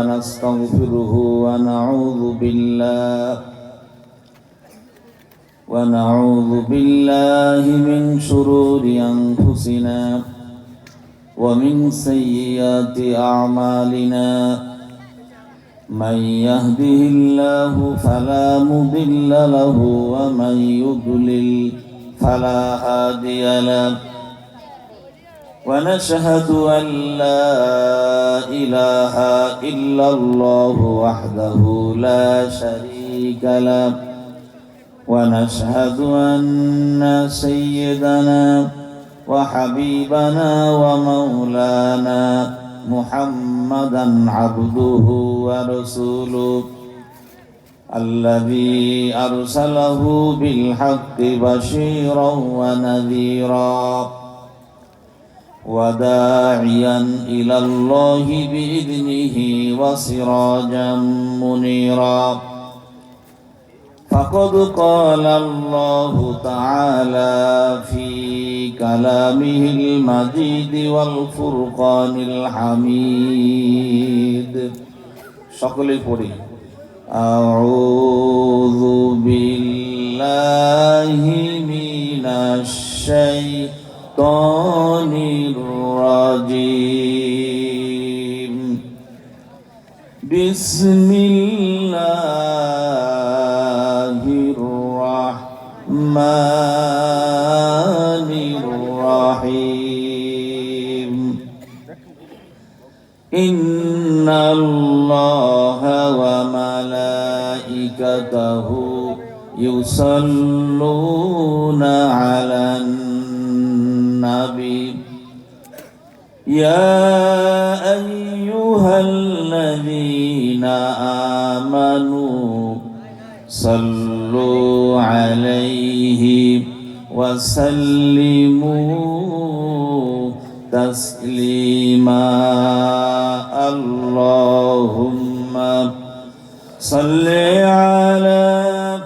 نستغفره ونعوذ بالله من شرور أنفسنا ومن سيئات أعمالنا من يهده الله فلا مضل له ومن يضلل فلا هادي له ونشهد أن لا إله إلا الله وحده لا شريك له ونشهد أن سيدنا وحبيبنا ومولانا محمدا عبده ورسوله الذي أرسله بالحق بشيرا ونذيرا وداعيا إلى الله بإذنه وسراجا منيرا فقد قال الله تعالى في كلامه المجيد والفرقان الحميد সকলে পড়ি أعوذ بالله من الشيطان الرجيم بسم الله الرحمن الرحيم إن الله وملائكته يصلون على النبي يا أيها الذين آمنوا صلوا عليه وسلموا تسليما اللهم صل على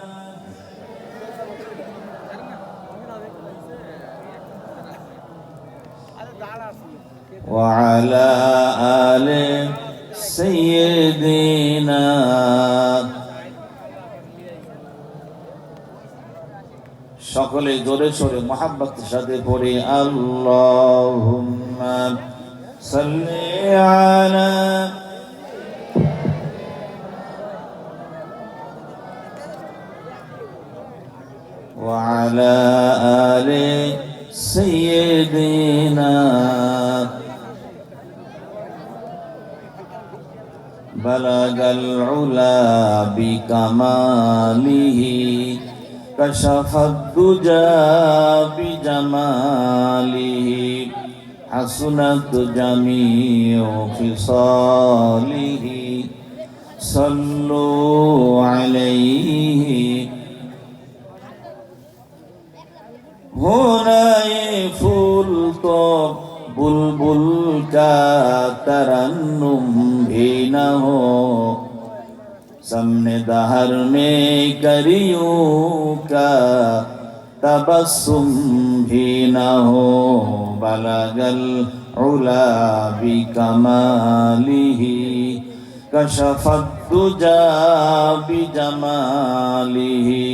وعلى آل سيدنا সকলে জোরে সোরে মোহাব্বতের সাথে পড়ি আল্লাহুম্মা সাল্লি আলা ওয়া আলা আলি সাইয়্যিদিনা বালাগাল উলা বিকামালিহি كشف الدجى بجماله حسنت جميع خصاله صلوا عليه هنا फूल तो बुलबुल का तरन्नुम भी न हो सामने दहर में करियों का तबस्सुम भी न हो बलगल उला बिकमालिही कशफत दुजा बिजमालिही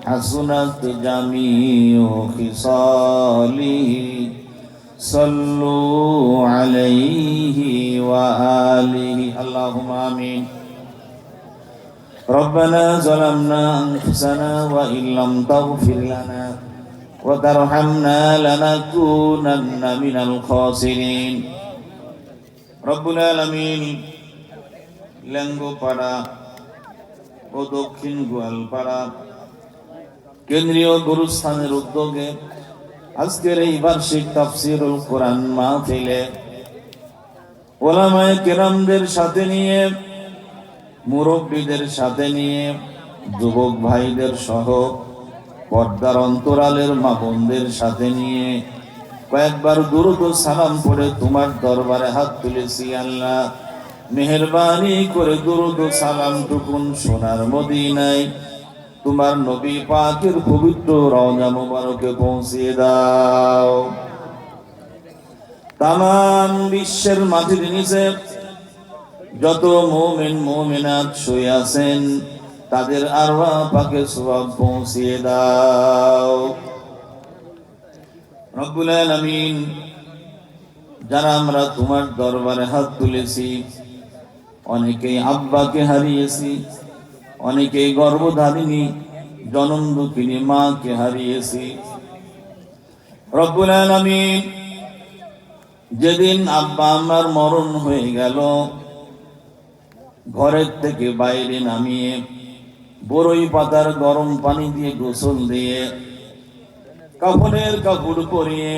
हसनत जमीउ खिसालिही सल्लु अलैहि व आलिहि अल्लाहुम्मा आमीन ربنا ظلمنا أنفسنا وإن لم تغفر لنا وترحمنا لنكونن من الخاسرين رب العالمين লেঙ্গোপাড়া ও দক্ষিণ গোয়ালপাড়া কেন্দ্রীয় গুরুস্থানের উদ্যোগে আজকের এই বার্ষিক তাফসীরুল কোরআন মাহফিলে ওলামায়ে কেরামদের সাথে নিয়ে মুরব্বীদের সাথে নিয়ে যুবক ভাইদের সহ পর্দার অন্তরালের মা বোনদের সাথে নিয়ে কয়েকবার দুরূদ ও সালাম পড়ে তোমার দরবারে হাত তুলেছি আল্লাহ মেহেরবানি করে দুরূদ ও সালাম টুকুন সোনার মদিনায় তোমার নবী পাকের পবিত্র রওজা মুবারকে পৌঁছিয়ে দাও। তামাম বিশ্বের মাটির নিচে যত মুমিন মুমিনাত শুয়ে আছেন তাদের আরওয়াহ পাকে সওয়াব পৌঁছিয়ে দাও। রব্বুল আলামিন, যারা আমরা তোমার দরবারে হাত তুলেছি, অনেকেই আব্বাকে হারিয়েছি, অনেকেই গর্ভধারিণী জনম দুঃখিনী মাকে হারিয়েছি। রব্বুল আলামিন, যেদিন আব্বা আমার মরণ হয়ে গেল, ঘরের থেকে বাইরে নামিয়ে বড়ই পাতার গরম পানি দিয়ে গোসল দিয়ে কাফনের কাপড় পরিয়ে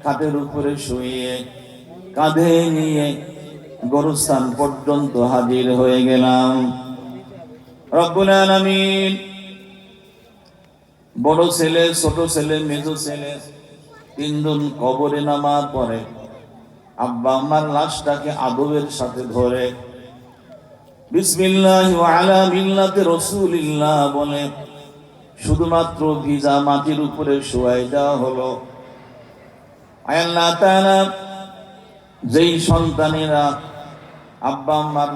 খাটের উপরে শুয়ে কাঁধে নিয়ে গোরস্থান পর্যন্ত হাজির হয়ে গেলাম। রব্বুল আলামিন, বড় ছেলে, ছোট ছেলে, মেজো ছেলে তিনজন কবরে নামার পরে আব্বা আমার লাশটাকে আদবের সাথে ধরে বিসমিল্লাহ ওয়া আলা মিল্লাতি রাসূলিল্লাহ বলে শুধুমাত্র ভিজা মাটির উপরে শোয়াই দেওয়া হলো। আল্লাহ তাআলা, যেই সন্তানেরা আব্বা আম্মার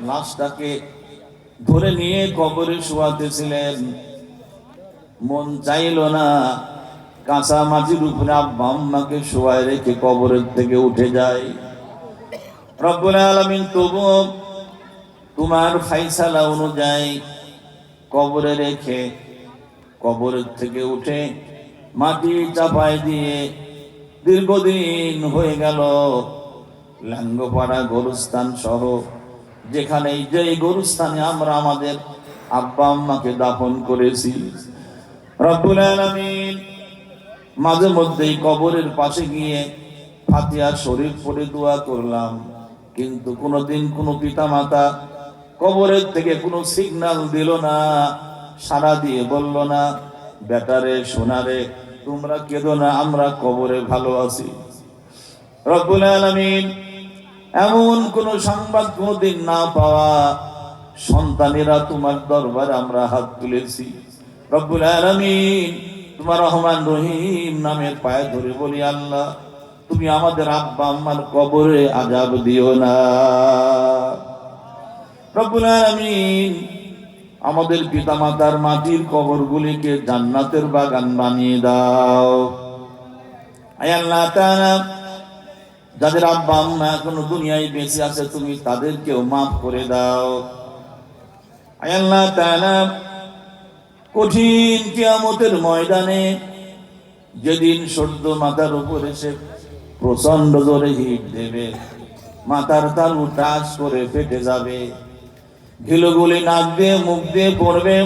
লাশটাকে ধরে নিয়ে কবরে শোয়াতেছিলেন, মন চাইল না কাঁচা মাটির উপরে আব্বা আম্মাকে শোয়ায় রেখে কবরের থেকে উঠে যায়। রব্বুল আলামিন তবুও তোমার ফায়সালা অনুযায়ী কবরে রেখে কবরের থেকে উঠে মাটি চাপায় দিয়ে দীর্ঘদিন হয়ে গেল লাঙ্গপাড়া গোরস্থান সহ যেখানে যে গোরস্থানে আমরা আমাদের আব্বা আম্মাকে দাফন করেছি। রব্বুল আলামিন, মাঝে মধ্যেই কবরের পাশে গিয়ে ফাতিহা শরীফ পড়ে দোয়া করলাম, কিন্তু কোনোদিন কোনো পিতা মাতা কবরের থেকে কোনো সিগন্যাল দিল না, সাড়া দিয়ে বলল না, বেটারে সোনারে তোমরা কেঁদো না, আমরা কবরে ভালো আছি। রব্বুল আলামিন, এমন কোন সংবাদ কোনদিন না পাওয়া সন্তানেরা তোমার দরবারে আমরা হাত তুলেছি। রব্বুল আলামিন, তোমার রহমান রহিম নামের পায়ে ধরে বলি, আল্লাহ তুমি আমাদের আব্বা আম্মার কবরে আযাব দিও না। রব্বুল আলামিন, আমাদের পিতামাতার মাটির কবরগুলিকে জান্নাতের বাগান বানিয়ে দাও। আয় আল্লাহ তাআলা, যাদের আব্বা আম্মা এখনো দুনিয়ায় বেঁচে আছে তুমি তাদেরকেও মাফ করে দাও। আয় আল্লাহ তাআলা, কঠিন কিয়ামতের ময়দানে যেদিন সূর্য মাথার উপর এসে প্রচন্ড জোরে হিট দেবে, মাথার তালু টাচ করে ফেটে যাবে, ঘিলুগুলি নাক দিয়ে মুখ দিয়ে পড়বে,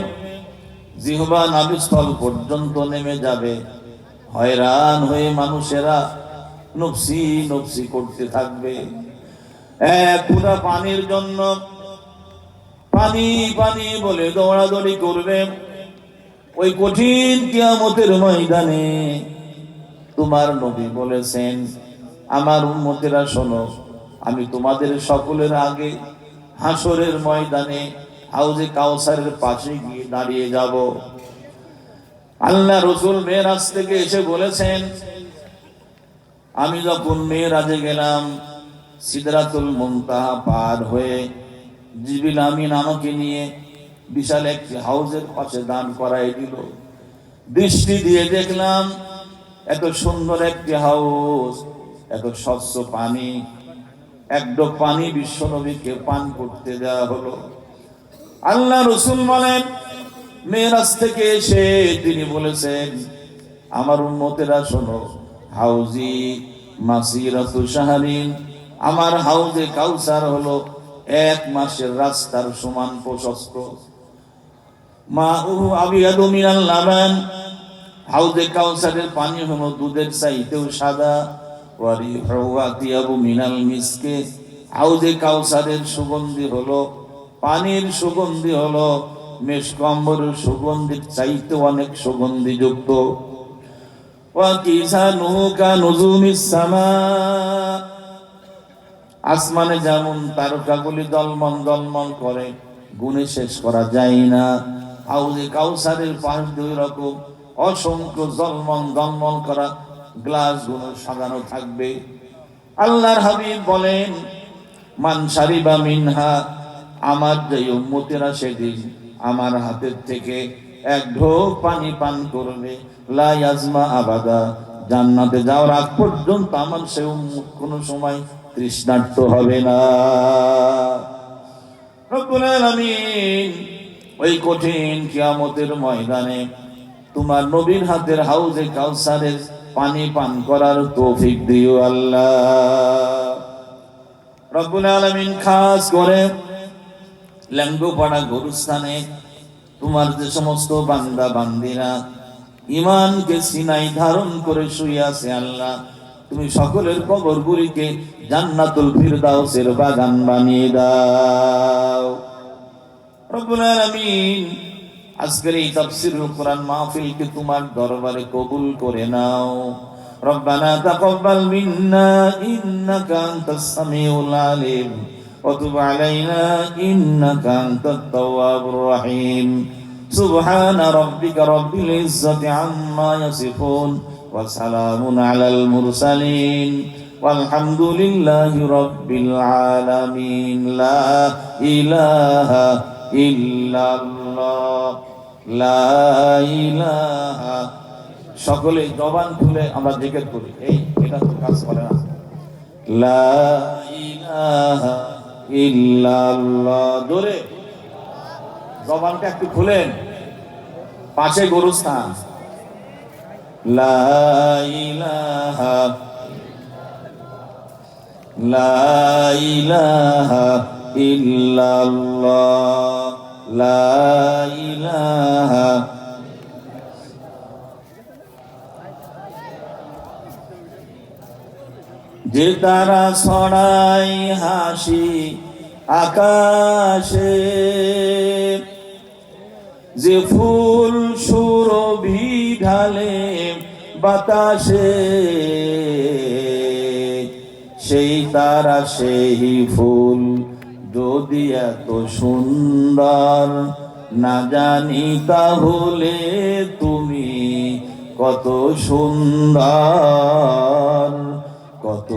জিহ্বা নাভিস্থল পর্যন্ত নেমে যাবে, হয়রান হয়ে মানুষেরা নফসি নফসি করতে থাকবে। এক ফোঁটা পানির জন্য পানি পানি বলে দৌড়াদৌড়ি করবে। ওই কঠিন কিয়ামতের ময়দানে তোমার নবী বলেছেন, আমার উম্মতেরা শোনো, আমি তোমাদের সকলের আগে হাসরের ময়দানে হাউজে কাউসারের পাশে গিয়ে দাঁড়িয়ে যাব। আল্লাহ রাসূল মেরাজ থেকে এসে বলেছেন, আমি যখন মেরাজে গেলাম, সিদরাতুল মুনতাহা পার হয়ে জিবরিল আমিন আমাকে নিয়ে বিশাল একটি হাউজের পাশে দাঁড় করাই দিল। দৃষ্টি দিয়ে দেখলাম এত সুন্দর একটি হাউস, এত স্বচ্ছ পানি, এক ডোক পানি বিশ্বনবীকে পান করতে দেওয়া হলো। আল্লাহ রাসূল বলেন, মেরাজ থেকে এসে তিনি বলেছেন, আমার উম্মতেরা শোনো, হাউজি মাসিরাতু শাহরিন, আমার হাউজে কাউসার হলো 1 মাসের রাস্তার সমান প্রশস্ত। মাউহু আবিয়াদু মিনাল লাবান, হাউজে কাউসারের পানি হলো দুধের চাইতেও সাদা। ওয়ারিহু আতিয়াবু মিনাল মিসকে, হাউজে কাউসারের সুগন্ধি হলো, পানির সুগন্ধি হলো মেশকম্বরের সুগন্ধির চাইতে অনেক সুগন্ধিযুক্ত। ওয়া কিসানুহু কানুজুমিস সামা, আসমানে যেমন তারকাগুলি দলমল দলমল করে, গুণে শেষ করা যায় না। হাউজে কাউসারের পাশ 2 রকম অসংখ্য জলমল দলমল করা গ্লাস গুলো সাজানো থাকবে। আল্লাহর হাবিব বলেন, মান শারিবা মিনহা, আমার যে উম্মতেরা সেদিন আমার হাতের থেকে এক ঢোক পানি পান করবে, লা ইয়াজমা আবাদা, জান্নাতে যাওয়ার আগ পর্যন্ত আমার সে উম্মত কোনো সময় তৃষ্ণার্ত হবে না। রব্বুল আলামিন ওই কঠিন কিয়ামতের ময়দানে তোমার নবীর হাতের হাউজে কাউসারের পানি পান করার তৌফিক দিও আল্লাহ। রব্বুল আলামিন খাস করে লেঙ্গুপাড়া গরুস্থানে তোমার যে সমস্ত বান্দা বান্দিরা ঈমানকে সিনায় ধারণ করে শুয়ে আছে আল্লাহ, তুমি সকলের কবরগুলিকে জান্নাতুল ফিরদাউসের বাগান বানিয়ে দাও। রব্বুল আলামিন আজকের এই তাফসীরুল কোরআন মাহফিলকে তোমার দরবারে কবুল করে নাও। রব্বানা তাকাব্বাল মিন্না ইন্নাকা আনতাস সামিউল আলিম ওয়া তুব আলাইনা ইন্নাকা আনতাত তাওয়াবুর রহিম। সুবহানা রাব্বিকা রাব্বিল ইজ্জাতি আম্মা ইয়াসিফুন ওয়া সালামুন আলাল মুরসালিন ওয়ালহামদুলিল্লাহি রাব্বিল আলামিন। লা ইলাহা ইল্লাল্লাহ, লা ইলাহা। সকলে জবান খুলে আমরা জিকির করি, এটা তো কাজ করে না। লা ইলাহা ইল্লাল্লাহ, জোরে জবানটা একটু খুলেন, পাশে গরুস্থান। লা ইলাহা, লা ইলাহা ইল্লাল্লাহ, লা ইলাহা। যে তারা ছড়াই হাসি আকাশে, যে ফুল সুরভি ঢালে বাতাসে, সেই তারা সেই ফুল যদি এত সুন্দর না জানি তাহলে তুমি কত সুন্দর, কত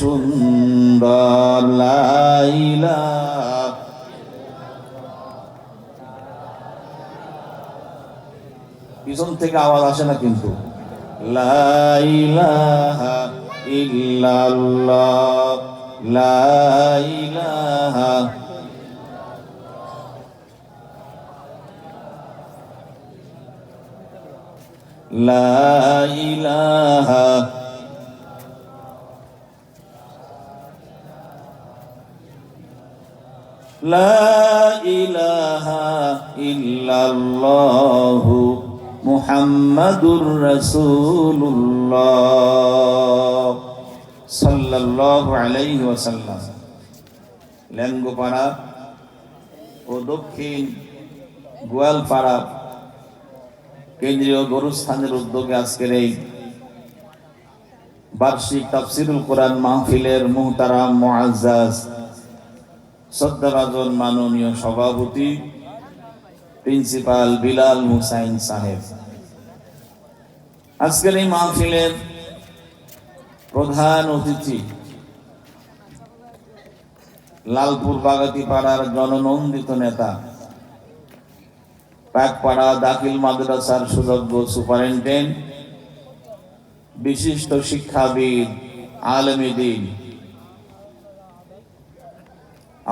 সুন্দর। লা ইলাহা, পিছন থেকে আওয়াজ আসে না কিন্তু। লা ইলাহা ইল্লাল্লাহ, লা ইলাহা, লা ইলাহা, লা ইলাহা ইল্লাল্লাহু মুহাম্মাদুর রাসূলুল্লাহ সাল্লাল্লাহু আলাইহি ওয়াসাল্লাম। লেঙ্গুপাড়া ও দক্ষিণ গোয়ালপাড়া কেন্দ্রীয় গরুস্থানের উদ্যোগে আজকের এই বার্ষিক তাফসীরুল কোরআন মাহফিলের মুহতারাম মুআজ্জাজ শ্রদ্ধাভাজন মাননীয় সভাপতি প্রিন্সিপাল বিলাল হুসাইন সাহেব, আজকের এই মাহফিলের প্রধান অতিথি লালপুর বাগাতি পাড়ার জননন্দিত নেতা, পাকপাড়া দাখিল মাদ্রাসার সুযোগ্য সুপারিনটেন্ডেন্ট, বিশিষ্ট শিক্ষাবিদ, আলেমে দ্বীন,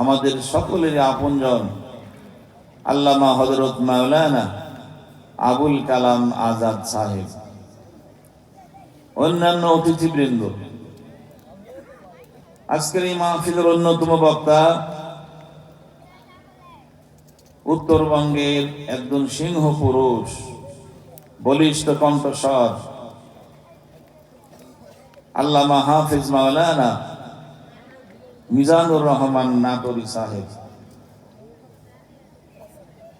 আমাদের সকলের আপনজন আল্লামা হযরত মাওলানা আবুল কালাম আজাদ সাহেব, অন্যান্য অতিথিবৃন্দ। আজকের এই মাহফিলের অন্যতম বক্তা উত্তরবঙ্গের একজন সিংহ পুরুষ, বলিষ্ঠ কণ্ঠস্বর, আল্লামা হাফিজ মাওলানা মিজানুর রহমান নাটোরি সাহেব।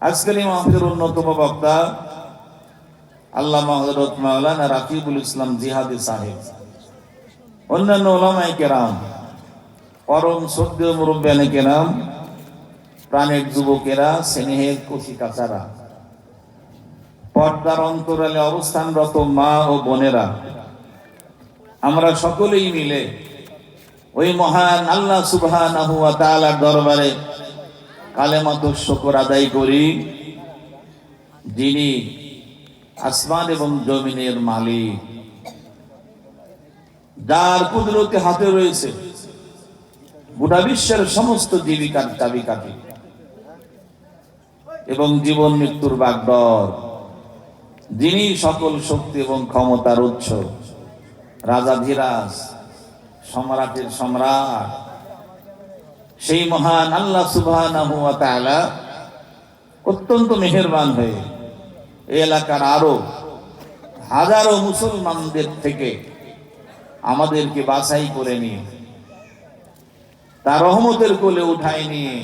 আজকের এই মাহফিলের অন্যতম বক্তা আল্লামা হযরত মাওলানা রাকিবুল ইসলাম জিহাদি সাহেব, অন্যান্য উলামায়ে কেরাম, পরম শ্রদ্ধেয় মুরব্বিয়ানে কেরাম, প্রাণের যুবকেরা, স্নেহের কচি কাচারা, পর্দার অন্তরালে অবস্থানরত মা ও বোনেরা, আমরা সকলেই মিলে ওই মহান আল্লাহ সুবহানাহু ওয়া তাআলার দরবারে কালেমাতুশ শুকর আদায় করি, যিনি আসমান এবং জমিনের মালিক, যার কুদরতে হাতে রয়েছে গোটা বিশ্বের সমস্ত জীবিকার চাবিকাঠি এবং জীবন মৃত্যুর বাগডোর, যিনি সকল শক্তি এবং ক্ষমতার উৎস, রাজাধিরাজ, সম্রাটের সম্রাট, সেই মহান আল্লাহ সুবহানাহু ওয়া তাআলা অত্যন্ত মেহেরবান হয়ে এই এলাকার আরো হাজারো মুসলমানদের থেকে আমাদেরকে বাছাই করে নিয়ে তার রহমতের কোলে উঠায় নিয়ে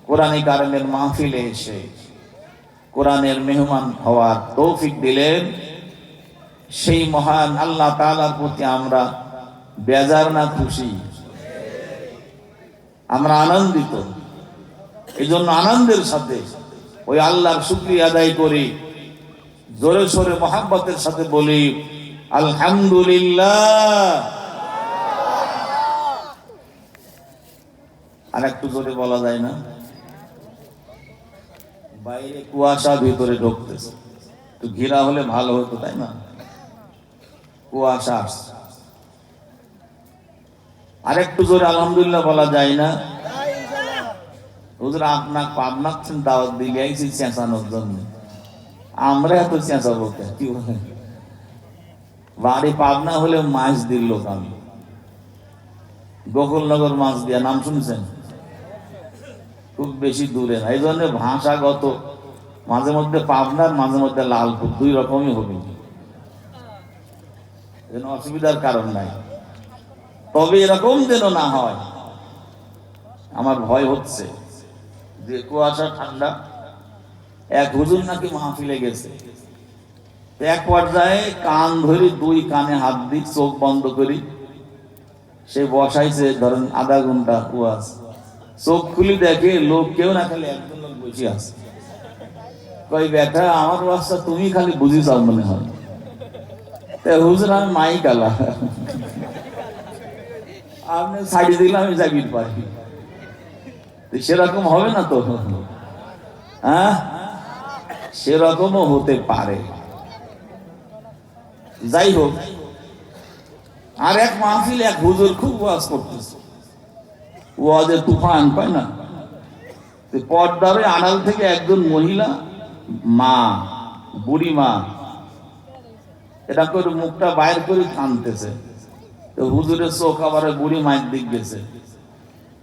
কোরআনে কারিমের মাহফিলে এসে কোরআনের মেহমান হওয়ার তৌফিক দিলেন। সেই মহান আল্লাহ তাআলার প্রতি আমরা বেজার না খুশি? আমরা আনন্দিত। এই জন্য আনন্দের সাথে ওই আল্লাহর শুকরিয়া আদায় করি, জোরে সোরে মহাব্বতের সাথে বলি আলহামদুলিল্লাহ। আর একটু জোরে বলা যায় না? বাইরে কুয়াশা, ভিতরে ঢুকতেছে, তো ঘেরা হলে ভালো হতো, তাই না? কুয়াশা আসছে। আর একটু জোরে আলহামদুলিল্লাহ বলা যায় না? হুজুর আপনার পাবনাক দাওয়াত দিলে আইছি চেঁচানোর জন্য, আমরা এত চেঁচাবো কি বলে? বাড়ি পাবনা হলে মাছ দিল লোক, আমি গোকুলনগর মাছ দিয়া, নাম শুনছেন? খুব বেশি দূরে না, এই জন্য ভাষাগত মাঝে মধ্যে পাবনার, মাঝে মধ্যে লালপুর, দুই রকমই হবে, অসুবিধার কারণ নাই। তবে এরকম যেন না হয়, আমার ভয় হচ্ছে যে কুয়াশা ঠান্ডা। এক হুজুর নাকি মাহফিলে গেছে, এক পর্যায়ে কান ধরি, দুই কানে হাত দিই, চোখ বন্ধ করি, সে বসাইছে ধরেন আধা ঘন্টা কুয়াশ, চোখ খুলি দেখে লোক কেউ না, খালি একজন লোক বসে আছে। কই বেটা, আমার ওয়াজটা তুমি খালি বুঝি চাও মনে হয়। হুজুর আমি মাইক আলা, আপনি ছাড়িয়ে দিলে আমি জাগির পারি, সেরকম হবে না তো? হ্যাঁ, সেরকমও হতে পারে। যাই হোক, আর এক মাহফিলে এক হুজুর খুব ওয়াজ করতেছে, ওয়াজের তুফান, পায় না? পর্দার আড়াল থেকে একজন মহিলা, মা, বুড়ি মা, এটা করে মুখটা বাইর করে কাঁদতেছে। তো হুজুরের চোখ আবার বুড়ি মায়ের দিক গেছে।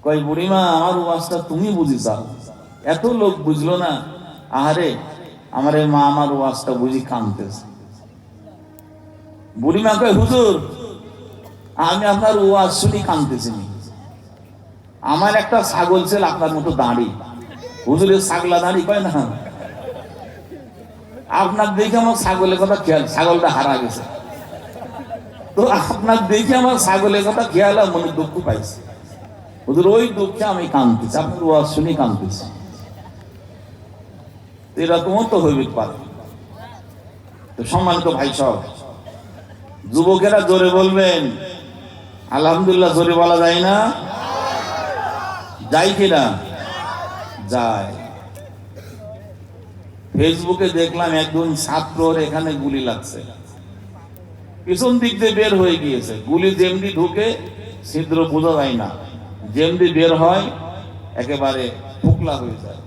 কই বুড়িমা, আমার ওয়াজটা তুমি বুঝি চাও, এত লোক বুঝলো না। আহারে আমার মা আমার ওয়াজটা বুঝি কাঁদতেছে। বুড়িমা কয় হুজুর, আমি আপনার ওয়াজ শুনি কাঁদতেছি, আমার একটা ছাগল ছিল আপনার মতো দাঁড়ি। হুজুরের ছাগলা দাঁড়ি, কয় না আপনার দেখে আমার ছাগলের কথা খেয়াল, ছাগলটা হারা গেছে, তো আপনার দেখে আমার ছাগলের কথা খেয়াল, মনে দুঃখ পাইছে। হুজুর ওই দুঃখে আমি কাঁদতেছি, আপনার ওয়াজ শুনি কাঁদতেছি। এরকমও তো হইবে পারে। তো সম্মানিত ভাই সব, যুবকেরা জোরে বলবেন আলহামদুলিল্লাহ। জোরে বলা যায় না? যাই কিনা? যায়। ফেসবুকে দেখলাম একজন ছাত্রর এখানে গুলি লাগছে, পিছন দিক দিয়ে বের হয়ে গিয়েছে। গুলি যেমনি ঢুকে ছিদ্র বোঝা যায় না, যেমনি বের হয় একেবারে ফুকলা হয়ে যায়,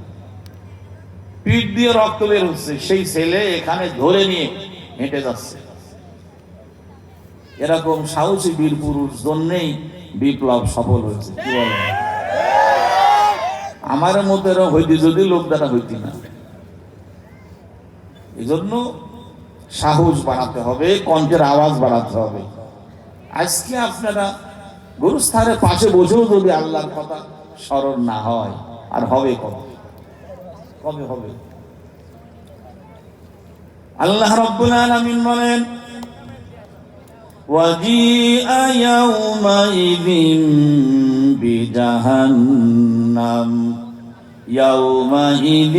পিঠ দিয়ে রক্ত বের হচ্ছে। সেই ছেলে এখানে ধরে নিয়ে হেঁটে যাচ্ছে। এরকম সাহসী বীর পুরুষ জন্যেই বিপ্লব সফল হয়েছে। কি বলে? আমার মতো এরা হইতে যদি লোক দ্বারা হইতি না। এই জন্য সাহস বাড়াতে হবে, কণ্ঠের আওয়াজ বাড়াতে হবে। আজকে আপনারা গুরুস্থানের পাশে বসেও যদি আল্লাহর কথা স্মরণ না হয়, আর হবে কবে? কবে হবে? আল্লাহ রাব্বুল আলামিন বলেন, ওয়াজিআ ইয়াউমাইযিন বিজাহান্নাম ইয়াউমাইযিন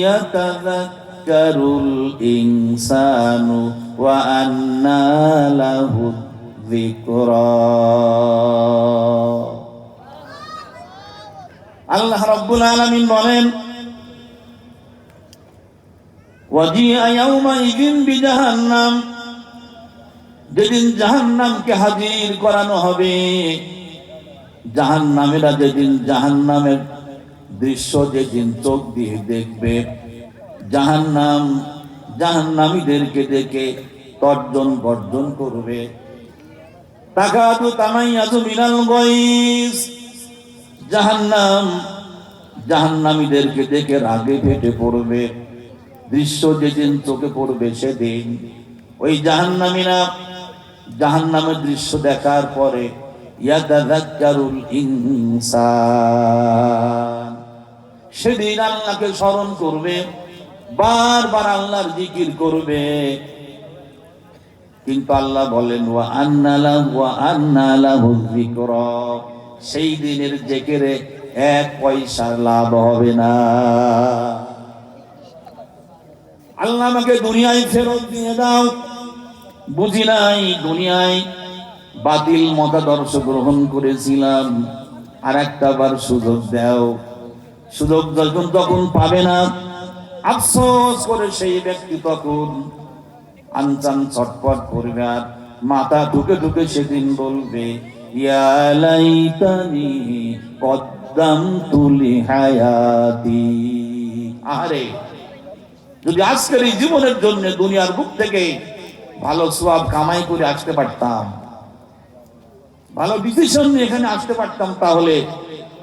ইয়াতাযাক্কারুল ইনসানু ওয়া আন্না লাহু যিকরা। আল্লাহ রাব্বুল আলামিন বলেন, ওয়াজিআ ইয়াউমাইযিন বিজাহান্নাম, যেদিন জাহান্নামকে হাজির করানো হবে, জাহান্নামীরা যেদিন জাহান্নামের দৃশ্য যেদিন চোখ দিয়ে দেখবে, জাহান্নাম জাহান্নামীদেরকে দেখে তর্জন গর্জন করবে। তাকাদু তামাইয়াজু মিনাল গায়জ, জাহান্নাম জাহান্নামীদেরকে দেখে রাগে ফেটে পড়বে। দৃশ্য যেদিন চোখে পড়বে সেদিন ওই জাহান্নামীরা জাহান্নামের দৃশ্য দেখার পরে ইয়াতাযাক্কারুল ইনসান, সেদিন আল্লাহকে স্মরণ করবে, বারবার আল্লাহর জিকির করবে। কিন্তু আল্লাহ বলেন, ওয়া আন্না লাহু যিকরা, সেই দিনের জিকিরে এক পয়সা লাভ হবে না। আল্লাহ আমাকে দুনিয়ায় ফেরত দিয়ে দাও, বুঝি নাই দুনিয়ায় বাতিল মতাদর্শ গ্রহণ করেছিলাম, আর একটা বার সুযোগ দাও। সুযোগ যখন পাবে না, আফসোস করে সেই ব্যক্তি তখন আনচান ছটফট করবে, আর মাথা ঢুকে ঢুকে সেদিন বলবে, ইয়া লাইতানি কদ্দামতু লিহায়াতি, আরে যদি আজকের এই জীবনের জন্য দুনিয়ার বুক থেকে ভালো সওয়াব কামাই করে আসতে পারতাম, ভালো ডিসিশন নিয়ে এখানে আসতে পারতাম, তাহলে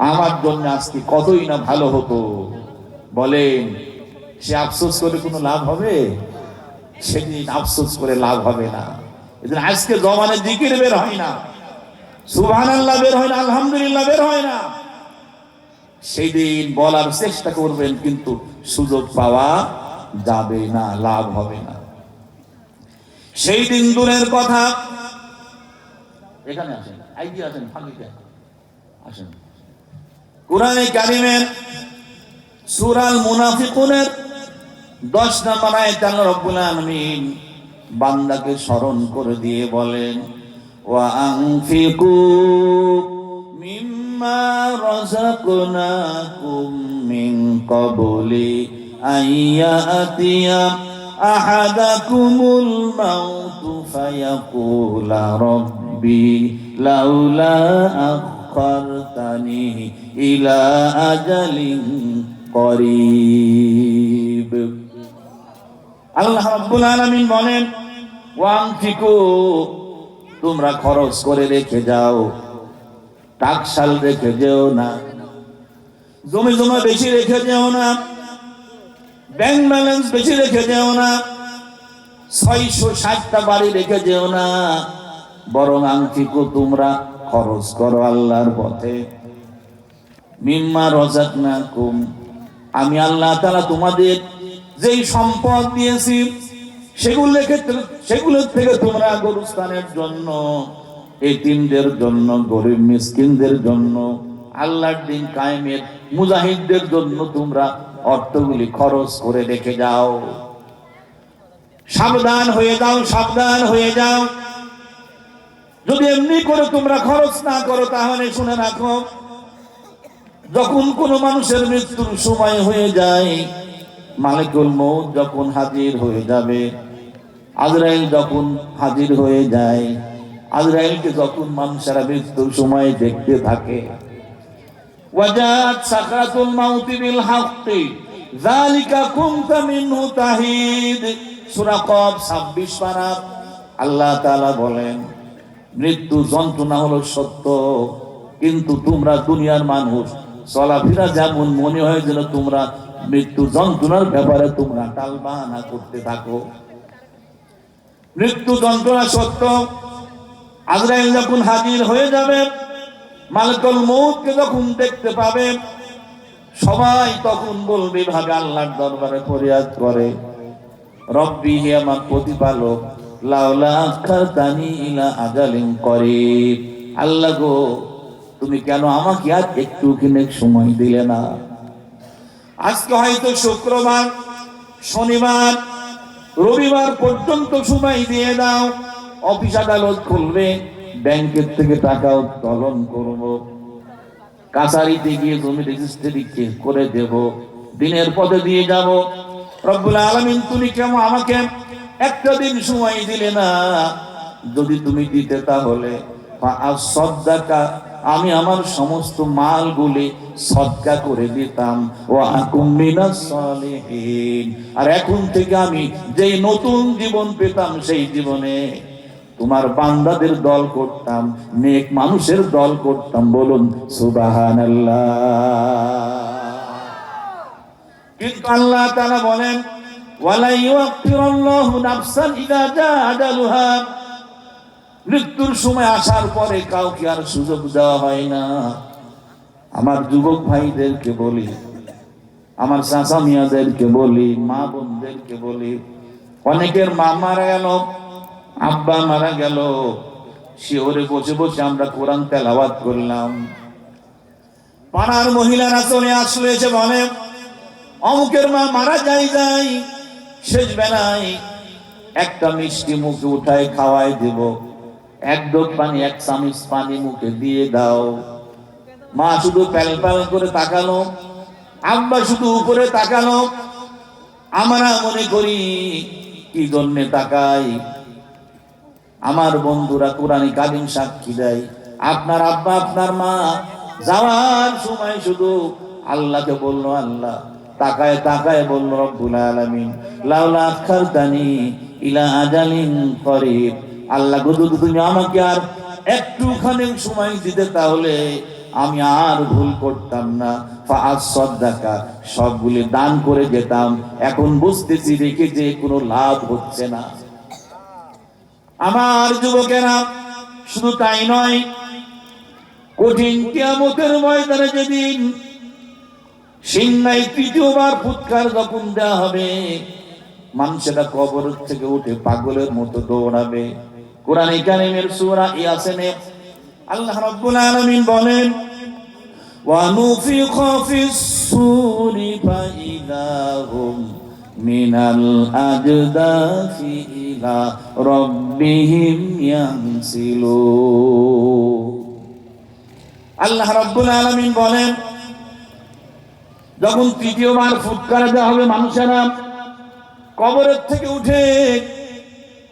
আমার জন্য আজকে কতই না ভালো হতো। বলেন, সে আফসোস করে কোনো লাভ হবে? সেদিন আফসোস করে লাভ হবে না। এদিন আজকে জমানে জিকির বের হয় না, সুবহানাল্লাহ বের হয় না, আলহামদুলিল্লাহ বের হয় না। সেই দিন বলার চেষ্টা করবেন, কিন্তু সুযোগ পাওয়া যাবে না, লাভ হবে না। সেই দিন দূরের কথা, এখানে আসেন, আইডিয়া আসেন, ফাঁকিতে আসেন। কুরআনে কারীমের সূরাল মুনাফিকুনের 10 নম্বর আয়াতে আল্লাহ রাব্বুল আলামিন বান্দাকে স্মরণ করে দিয়ে বলেন, ওয়া আনফিকু মিম্মা রাযাকনাকুম মিন ক্বাবলি আইয়াতিয়া আহাদাকুমুল মাউতু ফায়াকুলা রাব্বি লাউলা আখখারতানি ইলা আজালিন করিব। আল্লাহ রাব্বুল আলামিন বলেন, ওয়ানফিকু, তোমরা খরচ করে রেখে যাও, টাকশাল রেখে যেও না, জমি জমা বেশি রেখে যেও না, ব্যাংক ব্যালেন্স বেশি রেখে যেও না, 660টা বাড়ি রেখে যেও না, বরং আনফিকু, তোমরা খরচ করো আল্লাহর পথে। মিম্মা রাযাকনাকুম, আমি আল্লাহ তাআলা তোমাদের যেই সম্পদ দিয়েছি সেগুলো থেকে তোমরা গোরস্থানের জন্য, এতিমদের জন্য, গরিব মিসকিনদের জন্য, আল্লাহর দিন কায়েমের মুজাহিদদের জন্য তোমরা অর্থগুলি খরচ করে রেখে যাও। সাবধান হয়ে যাও, সাবধান হয়ে যাও। যদি এমনি করে তোমরা খরচ না করো, তাহলে শুনে রাখো, যখন কোনো মানুষের মৃত্যুর সময় হয়ে যায়, মালিকুল মউত যখন হাজির হয়ে যাবে, আজরাইল যখন হাজির হয়ে যায়, আজরাইলকে যখন মানুষেরা মৃত্যুর সময় দেখতে থাকে, ওয়াজাত সাকরাতুল মাউতি বিল হাক্কি যালিকা কুনতা মিনহু তাহিদ, সূরা কফ 26 পারা। আল্লাহ তাআলা বলেন, মৃত্যু যন্ত্রণা হলো সত্য, কিন্তু তোমরা দুনিয়ার মানুষ চলাফেরা যেমন মনে হয় যেন তোমরা মৃত্যু যন্ত্রণার ব্যাপারে তোমরা টালবাহানা করতে থাকো। মৃত্যু যন্ত্রণা সত্য। আজরাইল যখন হাজির হয়ে যাবে, মালিকুল মউতকে যখন দেখতে পাবে, সবাই তখন বলবে, ভাবে আল্লাহর দরবারে ফরিয়াদ করে, রব্বি, হে আমার প্রতিপালক, লাউলা আখারতানি ইলা আজালিন করিব, আল্লাহ গো, তুমি কেন আমাকে আর একটুখানি সময় দিলে না? আজকে হয়তো শুক্রবার, শনিবার, রবিবার পর্যন্ত সময় দিয়ে দাও, অফিস আদালত খুলবে, ব্যাংকের থেকে টাকা উত্তোলন করব, কাছারিতে গিয়ে জমি রেজিস্ট্রি করে দেব, দিনের পথে দিয়ে যাব। রব্বুল আলামিন তুমি কেমন আমাকে একটা দিন সময় দিলে না? যদি তুমি দিতে তাহলে সদকা, আমি আমার সমস্ত মালগুলি সদকা করে দিতাম। ওয়া আকুম মিনাস সালিহিন, আর এখন থেকে আমি যেই নতুন জীবন পেতাম সেই জীবনে তোমার বান্দাদের দল করতাম, নেক মানুষের দল করতাম। বলুন সুবহানাল্লাহ। কিন্তু আল্লাহ তাআলা বলেন ওয়ালা ইউআখিরুল্লাহু নাফসান ইযা জাআ আজালুহা, মৃত্যুর সময় আসার পরে কাউকে আর সুযোগ দেওয়া হয় না। আমার যুবক ভাইদেরকে বলি, আমার চাচা মিয়াদেরকে বলি, মা বোনদেরকে বলি, অনেকের মা মারা গেল, আব্বা মারা গেল, শিওরে বসে বসে আমরা কোরআন তেলাওয়াত করলাম। পাড়ার মহিলারা চলে আসলে এসে বলে অমুকের মা মারা যায়, শেষ বেলায় একটা মিষ্টি মুখে উঠায় খাওয়াই দেব, এক ডোক পানি, এক চামচ পানি মুখে দিয়ে দাও। মা শুধু প্যাল প্যাল করে তাকালো, আব্বা শুধু উপরে তাকালো। আমরা মনে করি কি জন্যে তাকাই? আমার বন্ধুরা কোরআনে কারিম সাক্ষী দেয়, আপনার আব্বা আপনার মা যাওয়ার সময় শুধু আল্লাহকে বললো, আল্লাহ তাকায় তাকায় বলল রব্বুল আলামিন লাউলা আখারতানি ইলা আজালিন করিব, আল্লাহ যদি তুমি আমাকে আর একটুখানি সময় দিতে তাহলে আমি আর ভুল করতাম না, ফাআসসাদাকা, সবগুলি দান করে যেতাম। এখন বুঝতেছি রেখে যে কোনো লাভ হচ্ছে না। আমার যুবকেরা, শুধু তাই নয়, কঠিন কিয়ামতের ময়দানে যেদিন সিংহায় তৃতীয়বার ফুৎকার যখন দেওয়া হবে, মানুষেরা কবর থেকে উঠে পাগলের মতো দৌড়াবে। কোরআনে কারীমের সূরা ইয়াসিনে আল্লাহ রাব্বুল আলামিন বলেন ওয়া নুফিখা ফিস সূরি ফাইদা হুম মিনাল আজদাফি ইলা রাব্বিহিম ইয়ানসিলুন। আল্লাহ রাব্বুল আলামিন বলেন যখন তৃতীয়বার ফুৎকার দেওয়া হবে, মানুষেরা কবরের থেকে উঠে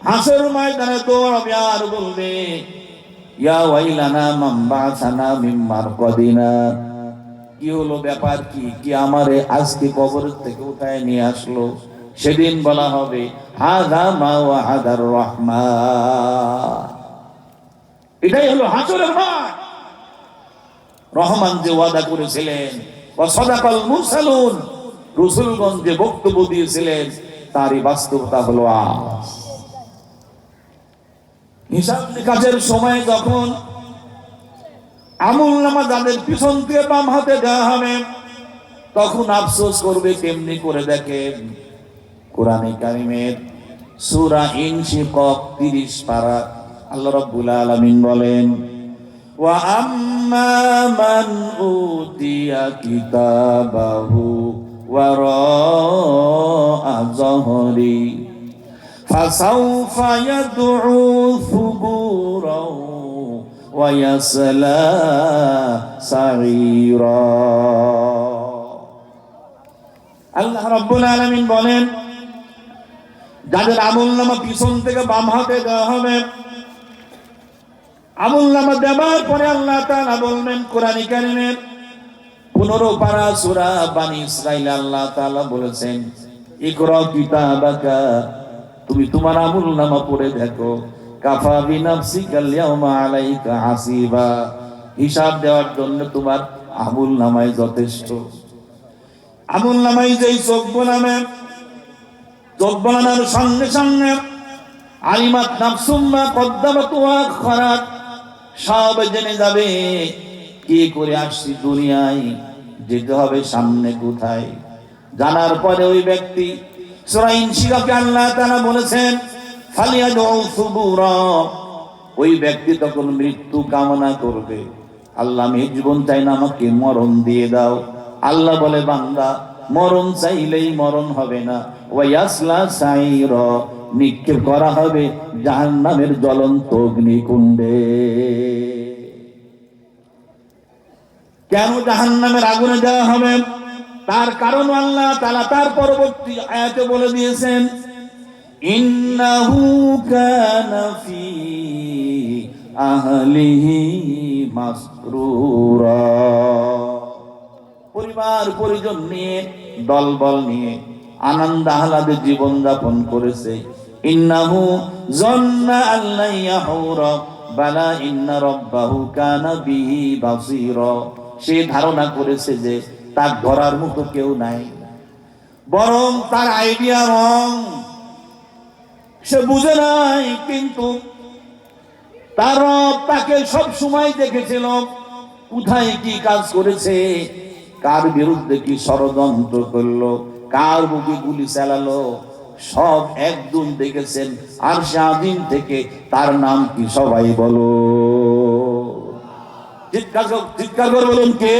হাসর ময়দানে দৌড়াবে আর বলবে ইয়া ওয়াইলানা মান বাসানা মিন মারকাদিনা, কি হলো, ব্যাপার কি, কি আমারে আজকে কবরের থেকে উঠায় নিয়ে আসলো? সেদিন বলা হবে হাযা মা ওয়া'আদার রহমান, এটাই হলো হাসরের মাঠ। রহমান যে ওয়াদা করেছিলেন, ওয়া সাদাকাল মুরসালুন, রাসূলগণ যে বক্তব্য দিয়েছিলেন তারই বাস্তবতা হলো আজ। হিসাব নিকাশের সময় যখন আমলনামা যাদের পিছন থেকে বাম হাতে দেওয়া হবে, তখন আফসোস করবে কেমনি করে। দেখেন কোরআনে কারীমের সূরা ইনশিকাক 30 পারা, আল্লাহ রাব্বুল আলামিন বলেন ওয়া আম্মা মান উতিয়া কিতাবাহু ওয়ারা'a যহরি ফাসাউফা ইয়াদউ সুবুরা ওয়া ইয়াসলা সাঈরা। আল্লাহ রাব্বুল আলামিন বলেন যাদের আমলনামা পিছন থেকে বাম হাতে দেওয়া হবে, আমলনামা দেওয়ার পরে আল্লাহ তাআলা বলবেন কোরআনে কারীমের 15 পারা সূরা বানি ইসরাঈল আল্লাহ তাআলা বলেছেন ইকরা কিতাবাকা, তুমি তোমার আমলনামা পড়ে দেখো, কাফা বিনাফসিকাল ইয়াউমা আলাইকা হাসিবা, হিসাব দেওয়ার জন্য তোমার আমলনামায় যথেষ্ট। আমলনামায় যেই চোখ বোলাবে, চোখ বোলানোর সঙ্গে সঙ্গে আলিমাত নাফসুম মা কদ্দামাত ওয়া আখারাত, সব জেনে যাবে কি করে আসছি দুনিয়ায়, যেতে হবে সামনে কোথায়। জানার পরে ওই ব্যক্তি, সূরা ইনশিকাকে আল্লাহ তাআলা বলেছেন ফালিয়াদউ সুবুরা, ওই ব্যক্তি তখন মৃত্যু কামনা করবে, আল্লাহ আমি জীবন চাই না, আমাকে মরণ দিয়ে দাও। আল্লাহ বলে বান্দা মরণ চাইলেই মরণ হবে না, ওয়া ইয়াসলা সাঈরা, নিক্ষেপ করা হবে জাহান্নামের জ্বলন্ত অগ্নিকুণ্ডে। কেন জাহান্নামের আগুনে দেওয়া হবে? তার কারণ আল্লাহ তাআলা তার পরবর্তী আয়াতে বলে দিয়েছেন, ইন্নাহু কানা ফি আহলিহি মাসরুরা। পরিবার পরিজন নিয়ে, দলবল নিয়ে আনন্দ আহ্লাদে জীবন যাপন করেছে। ইন্নাহু যান্না আল্লা ইয়াহুরা বালা ইন্না রাব্বাহু কানা বিহি বাসীরা। সে ধারণা করেছে যে তার ধরার মতো কেউ নাই, বরং তার আইডিয়া রং, সে বুঝে নাই। কিন্তু তার রব তাকে সব সময় দেখেছিল, কোথায় কি কাজ করেছে, কার বিরুদ্ধে কি ষড়যন্ত্র করলো, কার বুকে গুলি চালালো, সব একদম দেখেছেন। আর স্বাধীন থেকে তার নাম কি সবাই বলো, চিৎকার করে বলুন কে?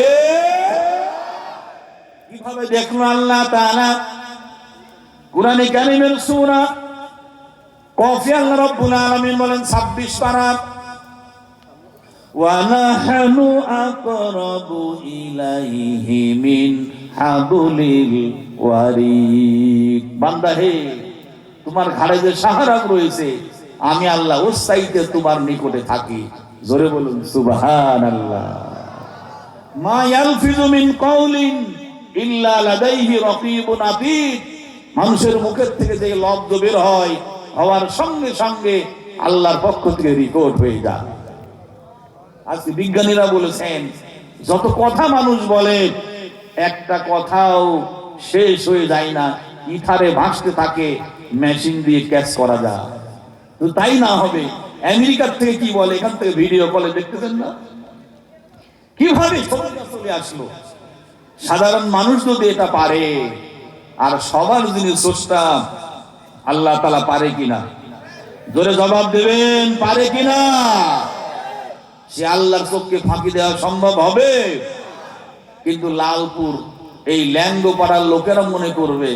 কিভাবে দেখলো আল্লাহ তাআলা? কুরআনে কারীমের সূরা কফ আল্লাহ রাব্বুল আলামিন বলেন 26 পারা, ওয়া নাহনু আকরাবু ইলাইহি মিন হাবলিল ওয়ারিদ। বান্দা হে, তোমার ঘাড়ে যে শাহরাগ রয়েছে, আমি আল্লাহ ওর চাইতে তোমার নিকটে থাকি। জোরে বলুন সুবহানাল্লাহ। মা ইয়ালফিযু মিন কাওলিন ইল্লা লাদাইহি রাকীবুন আতীদ। মানুষের মুখের থেকে যে লফজ বের হয়, হওয়ার সঙ্গে সঙ্গে আল্লাহর পক্ষ থেকে রেকর্ড হয়ে যায়। আজকে বিজ্ঞানীরা বলেছেন, যত কথা মানুষ বলে একটা কথাও শেষ হয়ে যায় না, ইথারে ভাসতে থাকে, মেশিন দিয়ে ক্যাচ করা যায়। তো তাই না হবে, আমেরিকার থেকে কি বলে, এখান থেকে ভিডিও কলে দেখতেছেন না কিভাবে চলে আসলো। সাধারণ মানুষ যদি এটা পারে, আর সবার যিনি স্রষ্টা আল্লাহ তাআলা পারে কিনা? জোরে জবাব দেবেন, পারে কিনা? সে আল্লাহর চোখকে ফাঁকি দেওয়া সম্ভব হবে? কিন্তু লালপুর এই ল্যাঙ্গো পাড়ার লোকেরা মনে করবে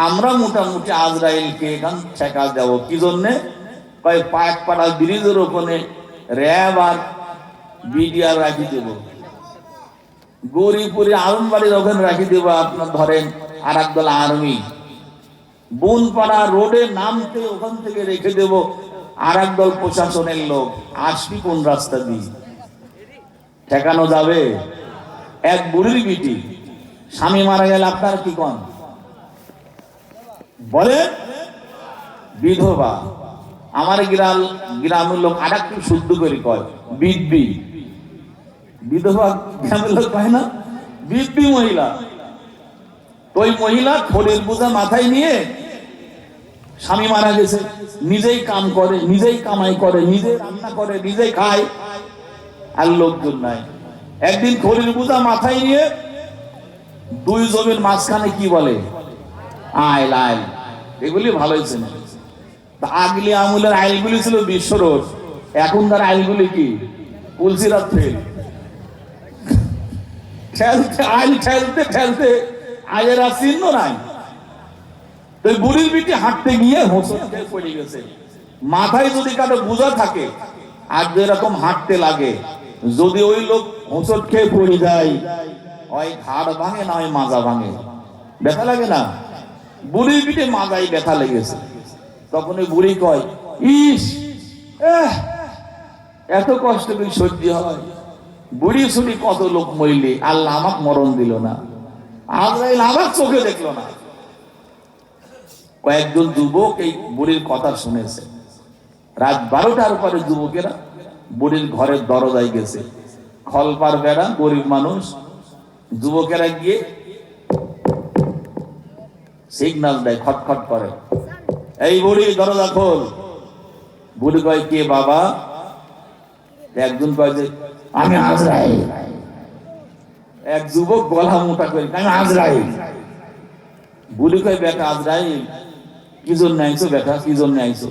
আমরা মোটামুটি আজরাইলকে এখান ঠেকা দেবো। কি জন্যে? কয় পায়ক পাড়া ব্রিজের ওখানে র্যাব আর বিডিআর রাখি দেব, গৌরীপুরে আলমবাড়ির ওখানে রাখি দেব, আপনার ধরেন আর একদল আর্মি। বোনপাড়া রোডে নামতে ওখান থেকে রেখে দেব আর একদল প্রশাসনের লোক। আসবি কোন রাস্তা দিয়ে? ঠেকানো যাবে? এক বুড়ির বিটি স্বামী মারা গেলে আপনারা কি কন বলে? বিধবা। আমার গ্রামের লোক আর একটু শুদ্ধ করে কয় বিধবি। বিধবা গ্রামের লোক কয় না, বিধবি মহিলা। ওই মহিলা খোলের বোঝা মাথায় নিয়ে, স্বামী মারা গেছে, নিজেই কাম করে, নিজেই কামাই করে, নিজে রান্না করে, নিজেই খায়, আর লোকজন নাই। একদিন খোলের বোঝা মাথায় নিয়ে দুই জমির মাঝখানে কি বলে, আইল আইল, এগুলি ভালো হয়েছে না। আগলি আমলের আইলগুলি ছিল বিশ্ব রোড, এখনকার আইলগুলি কি কুলসিরাত ফেল। খেলতে আইল ঠেলতে ঠেলতে আয়ের আর চিহ্ন নাই। তো বুড়ির বিটি হাঁটতে গিয়ে হোঁচট খেয়ে পড়ে গেছে। মাথায় যদি কারো বোঝা থাকে আর যেরকম হাঁটতে লাগে, যদি ওই লোক হোঁচট খেয়ে পড়ে যায়, ওই ঘাড় ভাঙে না ওই মাজা ভাঙে। ব্যথা লাগে না? বুড়ির পিঠে মাজায় ব্যথা লেগেছে। তখন ওই বুড়ি কয়, ইস এত কষ্ট কি সহ্য হয়? বুড়ি শুনি কত লোক মরলি, আল্লাহ আমাকে মরণ দিল না, আজরাইল আমার চোখে দেখলো না। কয়েকজন যুবক এই বুড়ির কথা শুনেছে। রাত 12টার পরে যুবকেরা বুড়ির ঘরের দরজায় গেছে। খলপার বেড়া, গরিব মানুষ। যুবকেরা গিয়ে সিগন্যাল দেয়, খটখট করে, এই বুড়ি দরজা খোল। বুড়ি কয়, কে বাবা? একজন কয় যে আমি আজরাইল। এক যুবক গলা মোটা করে, আমি আজরাইল। বুড়ি কয়, বেটা আজরাইল কি জন্য আইছো? বেটা কি জন্য আইছো?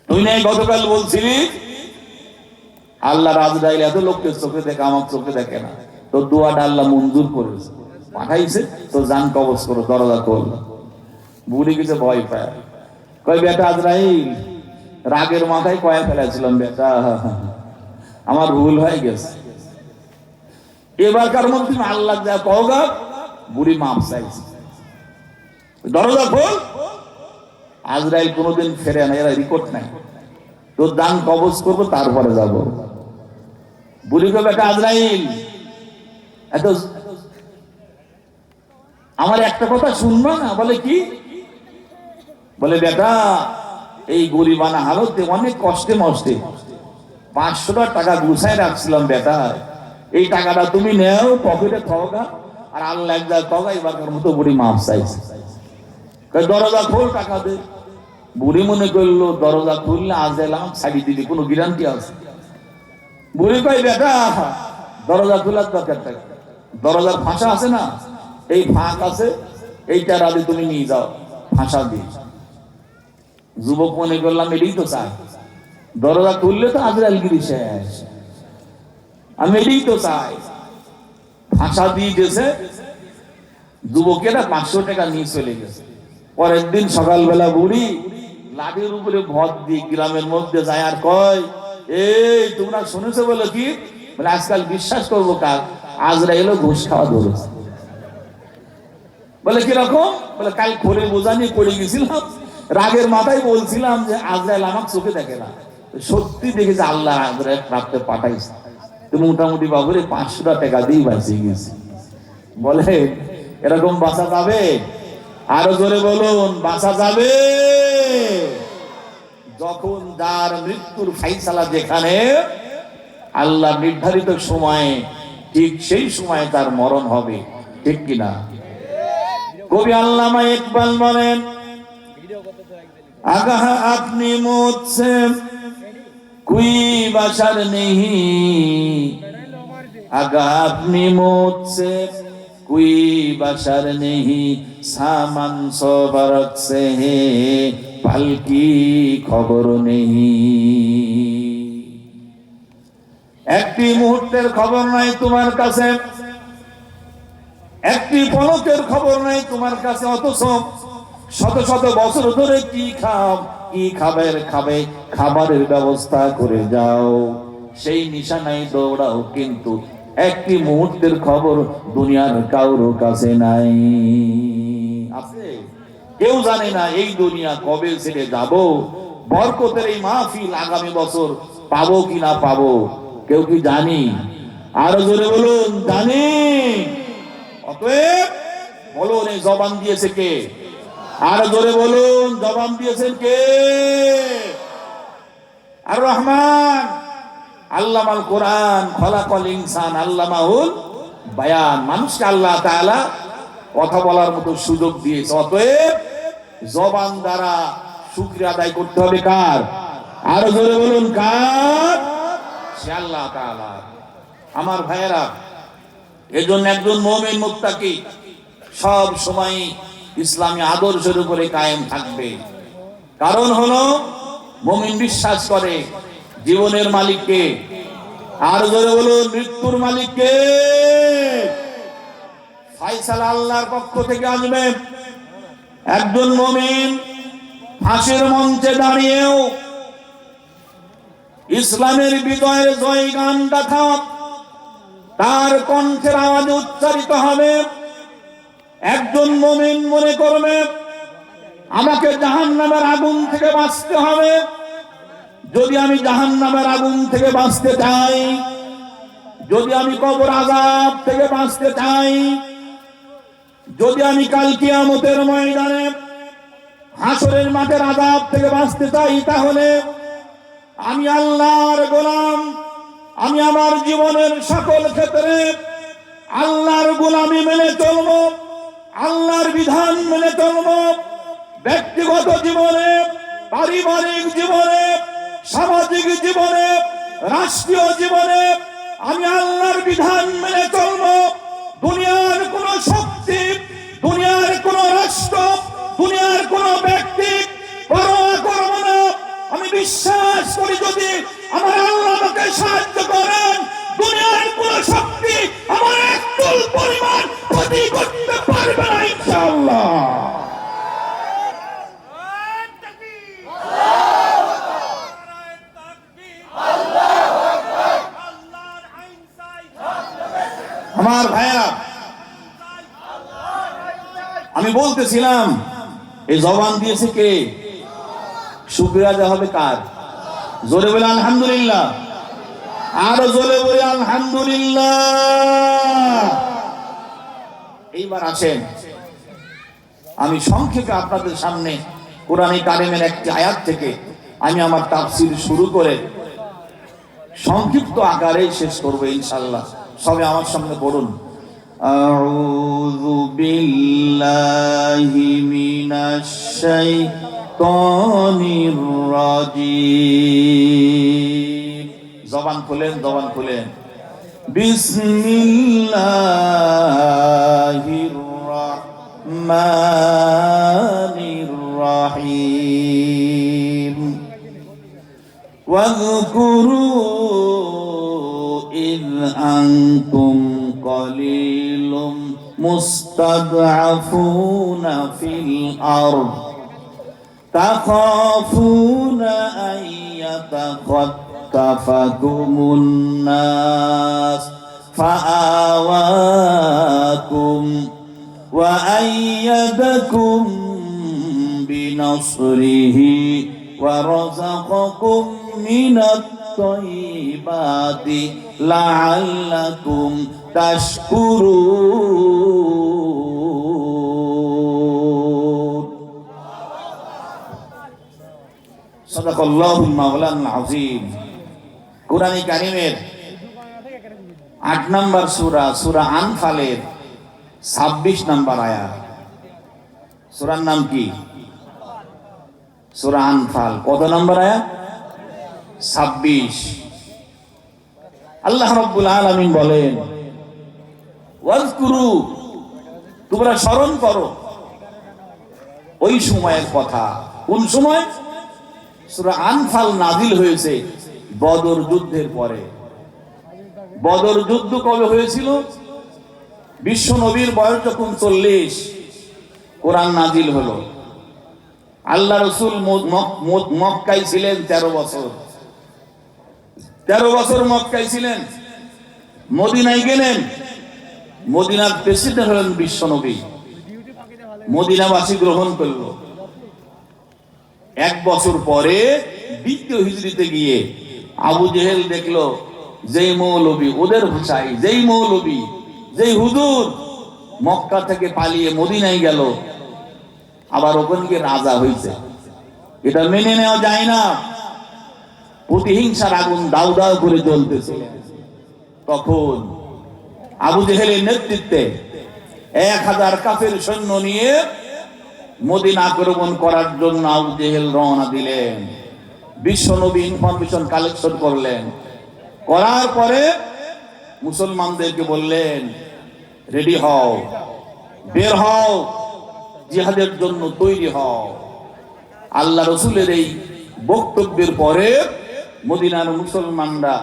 তুই নাই গতকাল বলছিলি আল্লাহর আজরাইল এত লোককে চোখে দেখে, আমার চোখে দেখে না। তো দোয়াটা আল্লাহ মঞ্জুর করেছে, পাঠাইছে, তো জান কবজ করো, দরজা খোল। বুড়ি কিছু ভয় পায়। কই বেটা আজরাইল, রাগের মাথায় কয়া ফেলেছিলাম বেটা, আমার ভুল হয়ে গেছে, এবারকার মধ্যে তুমি আল্লাহ যা কওগা, বুড়ি মাপ চাইছে, দরজা খোল। আজরাইল কোনোদিন ফেরে না, এরা রেকর্ড নাই, তোর দান কবজ করবো তারপরে যাব। বুড়ি কবে বেটা আজরাইল, এত আমার একটা কথা শুনবা না? বলে কি? বলে বেটা এই গরিবানা হালতে অনেক কষ্টে মষ্টে 500 টাকা গুছায় রাখছিলাম বেটা, এই টাকাটা তুমি নেও, পকেটে থাকা, আর আল্লাহ একদা তগা এবারকার মতো বুড়ি মাপ চাইছে। দরজা খোল, টাকা দে। বুড়ি মনে করলো দরজা খুললে আজ এলাম ছাড়ি দিবি, কোনো গ্যারান্টি আছে? বুড়ি কই বেটা দরজা খোলার দরকার থাকে, দরজার ফাঁসা আছে না, এই ফাঁক আছে, এইটা রাতে তুমি নিয়ে যাও, ফাঁসা দিয়ে। যুবক মনে করলাম এটাই তো চাই, দরজা খুললে তো আজরাইলগিরি শেষ, আমি এটাই তো চাই। ফাঁসা দিয়ে গেছে, যুবকেরা 500 টাকা নিয়ে চলে গেছে। পরের দিন সকালবেলা বুড়ি লাঠির উপরে ভর দিয়ে গ্রামের মধ্যে যায় আর কয়, এই তোমরা শুনেছো বলে কি? বলে আজকাল বিশ্বাস করবো কার, আজরাইল ঘুষ খাওয়া ধরেছে। বলে কিরকম? বলে কাল খোরে বোঝানি করে গেছিলাম, রাগের মাথায় বলছিলাম যে আজরাইল আমার চোখে দেখে না, সত্যি দেখেছে আল্লাহ আজরাইল রাতে পাঠাইছে, তুমি মোটামুটি বাবুরে 500 টাকা দিয়ে বাঁচিয়ে গেছে। বলে এরকম বাঁচা যাবে? আরো জোরে বলুন, বাঁচা যাবে? যখন যার মৃত্যুর ফাইসালা যেখানে, আল্লাহ নির্ধারিত সময়ে ঠিক সেই সময়ে তার মরণ হবে, ঠিক কিনা? কবি আল্লামা ইকবাল বলেন, আগাহ আপনি মুঝসে কোই বাশার নেহি, আগাহ আপনি মুঝসে कोई बशर नहीं, सामान सो बरक से है, पल की खबर नहीं। একটি মুহূর্তের খবর নাই তোমার কাছে, একটি পলকের খবর নাই তোমার কাছে, অথচ শত শত বছর ধরে কি খাও, কি খাবে, খাবারের ব্যবস্থা করে যাও, সেই নিশানায় দৌড়াও, কিন্তু একটি মুহূর্তের খবর দুনিয়ার কারোর কাছে নাই। আছে? কেউ জানে না এই দুনিয়া কবে ছেড়ে যাব, বরকতের এই মাহফিল আগামী বছর পাবো কি না পাবো, কেউ কি জানি? আরো জোরে বলুন, জানি। অতএব বলুন, এই জবান দিয়েছে কে? আরো জোরে বলুন, জবান দিয়েছেন কে? আর রহমান, আল্লামাল কোরআন, খলাকাল ইনসান আল্লামাহুল বায়ান, মানুষকে আল্লাহ তাআলা কথা বলার মতো সুযোগ দিয়েছে। অতএব জবান দ্বারা শুকরিয়া আদায় করতে হবে কার? আরো জোরে বলুন, কার? সে আল্লাহ তাআলা। আমার ভাইয়েরা, এজন্য একজন মুমিন মুত্তাকি সব সময় ইসলামী আদর্শের উপরে কায়েম থাকবে। কারণ হলো মুমিন বিশ্বাস করে জীবনের মালিককে। আর জোরে বলুন, মৃত্যুর মালিককে। ফায়সালা আল্লাহর পক্ষ থেকে আসবে। একজন মুমিন ফাঁসির মঞ্চে দাঁড়িয়েও ইসলামের বিজয়ের জয় গানটা তার কণ্ঠের আওয়াজে উচ্চারিত হবে। একজন মুমিন মনে করবে আমাকে জাহান্নামের আগুন থেকে বাঁচতে হবে। যদি আমি জাহান্নামের আগুন থেকে বাঁচতে চাই, যদি আমি কবর আযাব থেকে বাঁচতে চাই, যদি আমি কাল কিয়ামতের ময়দানে হাসরের মাঠের আযাব থেকে বাঁচতে চাই, তাহলে আমি আল্লাহর গোলাম, আমি আমার জীবনের সকল ক্ষেত্রে আল্লাহর গোলামি মেনে চলব, আল্লাহর বিধান মেনে চলব। ব্যক্তিগত জীবনে, পারিবারিক জীবনে, সামাজিক জীবনে, রাষ্ট্রীয় জীবনে আমি আল্লাহর বিধান মেনে চলব। দুনিয়ার কোন শক্তি, দুনিয়ার কোন রাষ্ট্র, দুনিয়ার কোন ব্যক্তি পরোয়া করব না। আমি বিশ্বাস করি যদি আমার আল্লাহ আমাকে সাহায্য করেন, দুনিয়ার কোন শক্তি আমার একটু পরিমাণ ক্ষতি করতে পারবে না ইনশাআল্লাহ। আমি বলতেছিলাম এই জবান দিয়েছে কে? শুকরিয়া দেওয়া হবে কার? জোরে বলে আলহামদুলিল্লাহ, আরো জোরে বলে আলহামদুলিল্লাহ। এইবার আসেন, আমি সংক্ষেপে আপনাদের সামনে কোরআনে কারিমের একটি আয়াত থেকে আমি আমার তাফসীর শুরু করে সংক্ষিপ্ত আকারে শেষ করব ইনশাআল্লাহ। সবে আমার সামনে পড়ুন, আউযু বিল্লাহি মিনাশ শাইতানির রাজিম। জবান খুলেন, জবান খুলেন। বিসমিল্লাহির রাহমানির রাহিম। واذكروا إذ أنتم قليل مستضعفون في الأرض تخافون أن يتخطفكم الناس فآواكم وأيدكم بنصره ورزقكم من الطيبات لعلكم تشكرون صدق الله المولانا العظيم। কোরআনে কারিমের 8 নম্বর সূরা, সূরা আনফালের 26 নম্বর আয়াত। সূরার নাম কি? সূরা আনফাল। কত নম্বর আয়াত? 26। আল্লাহ রাব্বুল আলামিন বলেন, ওয়াজকুরু, তোমরা স্মরণ করো ওই সময়ের কথা। কোন সময়? সূরা আনফাল নাযিল হয়েছে বদর যুদ্ধের পরে। বদর যুদ্ধ কবে হয়েছিল? বিশ্ব নবীর বয়স যখন 40, কোরআন নাযিল হলো। আল্লাহ রাসূল মক্কায় ছিলেন 13 বছর। 13 বছর মক্কায় ছিলেন। মদিনায় গেলেন। মদিনার প্রেসিডেন্ট হলেন বিশ্ব নবী। মদিনাবাসী গ্রহণ করল। 1 বছর পরে দ্বিতীয় হিজরিতে গিয়ে আবু জেহেল দেখলো যেই মৌলবী, ওদের ভাষায় যেই মৌলবী, যেই হুজুর মক্কা থেকে পালিয়ে মদিনায় গেল, আবার ওখানে গিয়ে রাজা হয়েছে। এটা মেনে নেওয়া যায় না। প্রতিহিংসার আগুন দাউ দাউ করে জ্বলতেছে। তখন আবু জেহেলের নেতৃত্বে 1000 কাফের সৈন্য নিয়ে মদিনা আক্রমণ করার জন্য আবু জেহেল রওনা দিলেন। বিশ্ব নবী ইনফরমেশন কালেকশন করলেন। করার পরে মুসলমানদেরকে বললেন, রেডি হও, বের হও, জিহাদের জন্য তৈরি হও। আল্লাহ রাসূলের এই বক্তব্যের পরে মদিনার মুসলমানরা